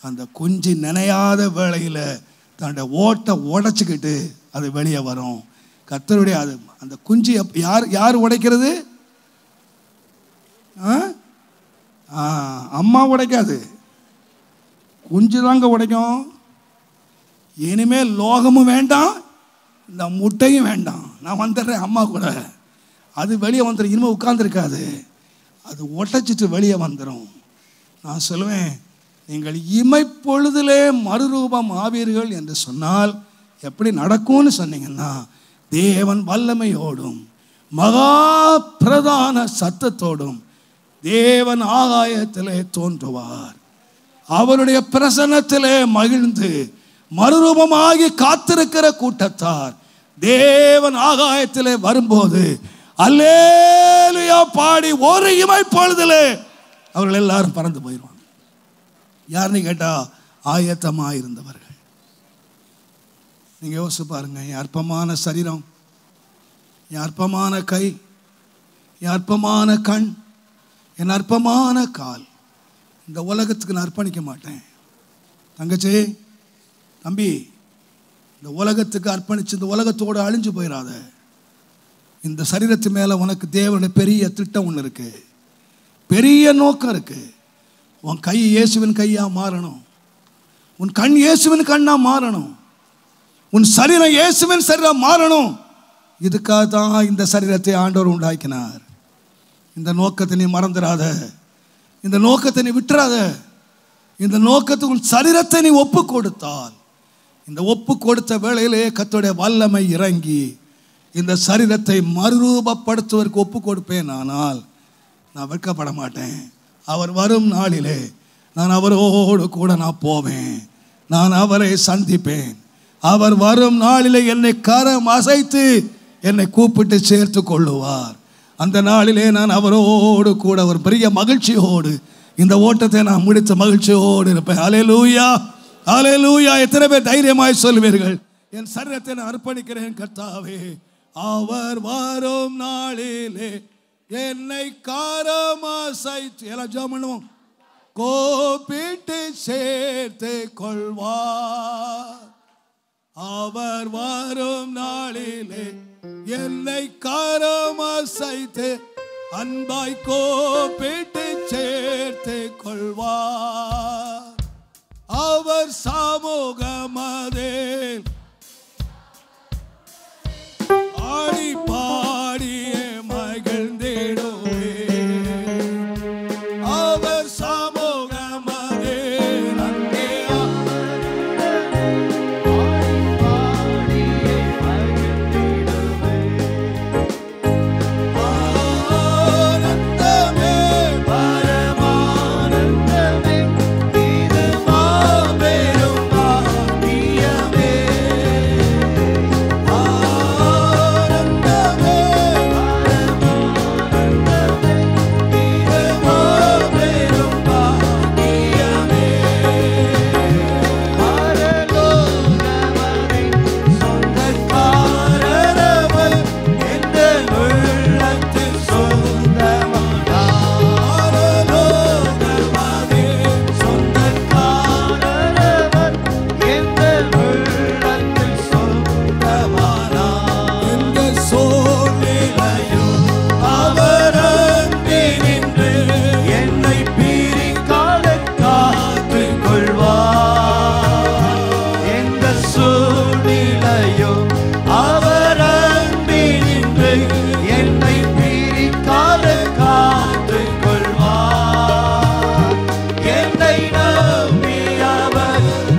அந்த குஞ்சு நினையாத வேளையில் தன்னுடைய ஓட்டை உடைச்சிக்கிட்டு அது வெளியே வரும். கர்த்தருடைய அது அந்த குஞ்சு யார் உடைக்கிறது? அம்மா உடைக்காது, குஞ்சு தாங்க உடைக்கும். இனிமேல் லோகமும் வேண்டாம், இந்த முட்டையும் வேண்டாம், நான் வந்துடுறேன் அம்மா கூட. அது வெளியே வந்துடும், இனிமேல் உட்கார்ந்துருக்காது, அது உடைச்சிட்டு வெளியே வந்துடும். நான் சொல்லுவேன், நீங்கள் இமைப்பொழுதிலே மறுரூபம் ஆவீர்கள் என்று சொன்னால் எப்படி நடக்கும்னு சொன்னீங்கன்னா, தேவன் வல்லமையோடும் மகா பிரதான சத்தத்தோடும் தேவன் ஆகாயத்திலே தோன்றுவார். அவருடைய பிரசன்னத்திலே மகிழ்ந்து மறுரூபமாகி காத்திருக்கிற கூட்டத்தார் தேவன் ஆகாயத்திலே வரும்போது அல்லேலூயா பாடி ஒரு இமைப்பொழுதிலே அவர்கள் எல்லாரும் பறந்து போயிடுவாங்க. யாருன்னு கேட்டா ஆயத்தமாக இருந்தவர்கள். நீங்க யோசிச்சு பாருங்க, என் அற்பமான சரீரம், என் அற்பமான கை, என் அற்பமான கண், என் அற்பமான கால், இந்த உலகத்துக்கு நான் அர்ப்பணிக்க மாட்டேன். தங்கச்சி, தம்பி, இந்த உலகத்துக்கு அர்ப்பணிச்சு இந்த உலகத்தோடு அழிஞ்சு போயிடாத. இந்த சரீரத்து மேலே உனக்கு தேவனுடைய பெரிய திட்டம் ஒன்று இருக்கு, பெரிய நோக்கம் இருக்கு. உன் கை இயேசுவின் கையா மாறணும், உன் கண் இயேசுவின் கண்ணா மாறணும், உன் சரீரம் இயேசுவின் சரீரம் மாறணும். இதுக்காக தான் இந்த சரீரத்தை ஆண்டவர் உண்டாக்கினார். இந்த நோக்கத்தை நீ மறந்துடாத, இந்த நோக்கத்தை நீ விட்டுறாத. இந்த நோக்கத்துக்கு உன் சரீரத்தை நீ ஒப்பு கொடுத்தால், இந்த ஒப்பு கொடுத்த வேளையிலே கர்த்தருடைய வல்லமை இறங்கி இந்த சரீரத்தை மறுரூபப்படுத்துவதற்கு ஒப்பு கொடுப்பேன். ஆனால் நான் வெட்கப்பட மாட்டேன். அவர் வரும் நாளிலே நான் அவரோடு கூட நான் போவேன், நான் அவரை சந்திப்பேன். அவர் வரும் நாளிலே என்னை கரம் அசைத்து என்னை கூப்பிட்டு சேர்த்து கொள்ளுவார். அந்த நாளிலே நான் அவரோடு கூட ஒரு பெரிய மகிழ்ச்சியோடு இந்த ஓட்டத்தை நான் முடித்த மகிழ்ச்சியோடு இருப்பேன். அல்லேலூயா அல்லேலூயா. எத்தனை பேர் தைரியமாய் சொல்வீர்கள், என் சரீரத்தை நான் அர்ப்பணிக்கிறேன் கர்த்தாவே, அவர் வரும் நாளிலே என்னை கரம் அசைத்து எல்லாம் ஜெபம் பண்ணுவோம், கூப்பிட்டு சேர்த்து கொள்வார். அவர் வரும் நாளிலே என்னை கரம் அசைத்து அன்பாய் கூப்பிட்டு சேர்த்து கொள்வார். அவர் சமூகமதில் ஆடி பாடியே மகிழ்ந்திடுவே. அவர் சமூகமதில் அங்கே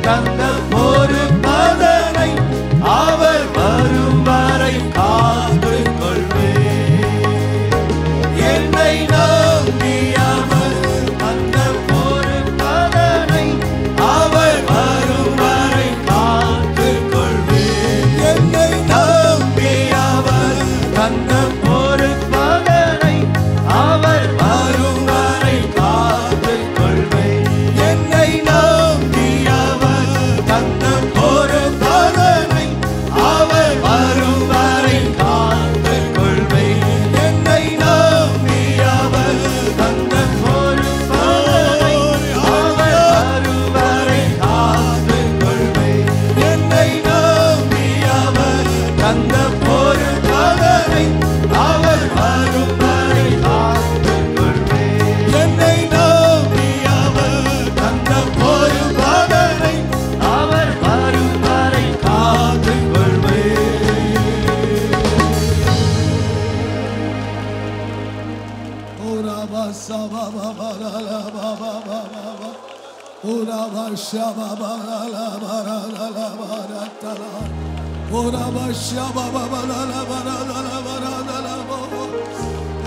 தந்த ஒரு பலனை அவர் வரும் வரை காத்து கொள்வேன். என்னை நம்பி அவர் தந்த ஒரு பலனை அவர் வரும் வரை காத்து கொள்வேன். என்னை நம்பி அவர் தந்த ஒரு பலனை அவர் வரும் வரை காத்து கொள்வேன். என்னை நம்பி அவர் தந்த ஒரு பலனை அவர் வரும் வரை காத்து கொள்வேன். என்னை நம்பி அவர் தந்த ஒரு பலனை அவர் வரும் வரை காத்து கொள்வேன். என்னை நம்பி அவர் தந்த ஒரு பலனை அவர் வரும் வரை காத்து கொள்வேன். என்னை நம்பி அவர் தந்த ஒரு பலனை அவர் வரும் வரை காத்து கொள்வேன். ஓரா பாசா பாபா பாலா பாபா பாபா ஓரா பாஷா பாபா பாலா பாலா பாலா தலா ஓரா பாஷா பாபா பாலா பாலா பாலா பாலா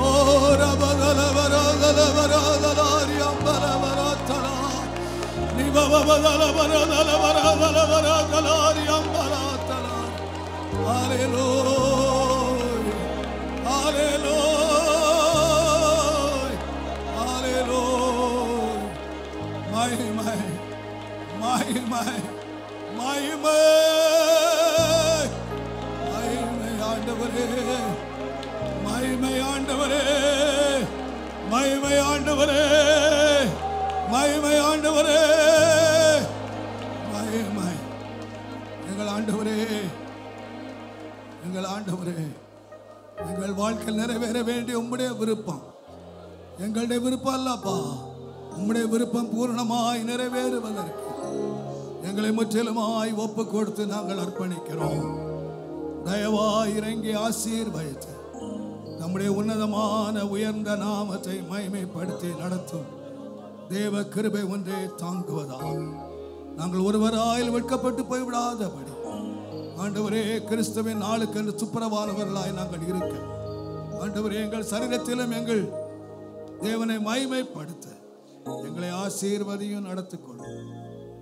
ஓரா பாலா பாலா பாலா பாலா ரியம் பாலா பாலா தலா நீ பாபா பாலா பாலா பாலா பாலா பாலா தலா ரியம் பாலா தலா. ஹalleluya ஹalleluya ஹalleluya. மகிமை மகிமை மகிமை மகிமை ஆண்டவரே மகிமை ஆண்டவரே மகிமை ஆண்டவரே மகிமை ஆண்டவரே மகிமை. எங்கள் ஆண்டவரே எங்கள் ஆண்டவரே எங்கள் வாழ்க்கையில் நிறைவேற வேண்டிய உம்முடைய விருப்பம் எங்களுடைய விருப்பம் அல்லப்பா. உம்முடைய விருப்பம் பூர்ணமாய் நிறைவேறுவதற்கு எங்களை முற்றிலுமாய் ஒப்பு கொடுத்து நாங்கள் அர்ப்பணிக்கிறோம். தயவாய் இறங்கி ஆசீர்வதித்து நம்முடைய உன்னதமான உயர்ந்த நாமத்தை மகிமைப்படுத்தி நடத்தும் தேவ கிருபை ஒன்றே தாங்குவதாக நாங்கள் ஒருவராயில் வெட்கப்பட்டு போய்விடாதபடி ஆண்டவரே கிறிஸ்துவின் நாளுக்கென்று துப்புரவானவர்களாய் நாங்கள் இருக்க ஆண்டவரே எங்கள் சரீரத்திலும் எங்கள் தேவனை மகிமைப்படுத்த எங்களை ஆசீர்வதியும் நடத்திக்கொள்ளும்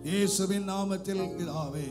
இயேசுவின் நாமத்தில் பிதாவே.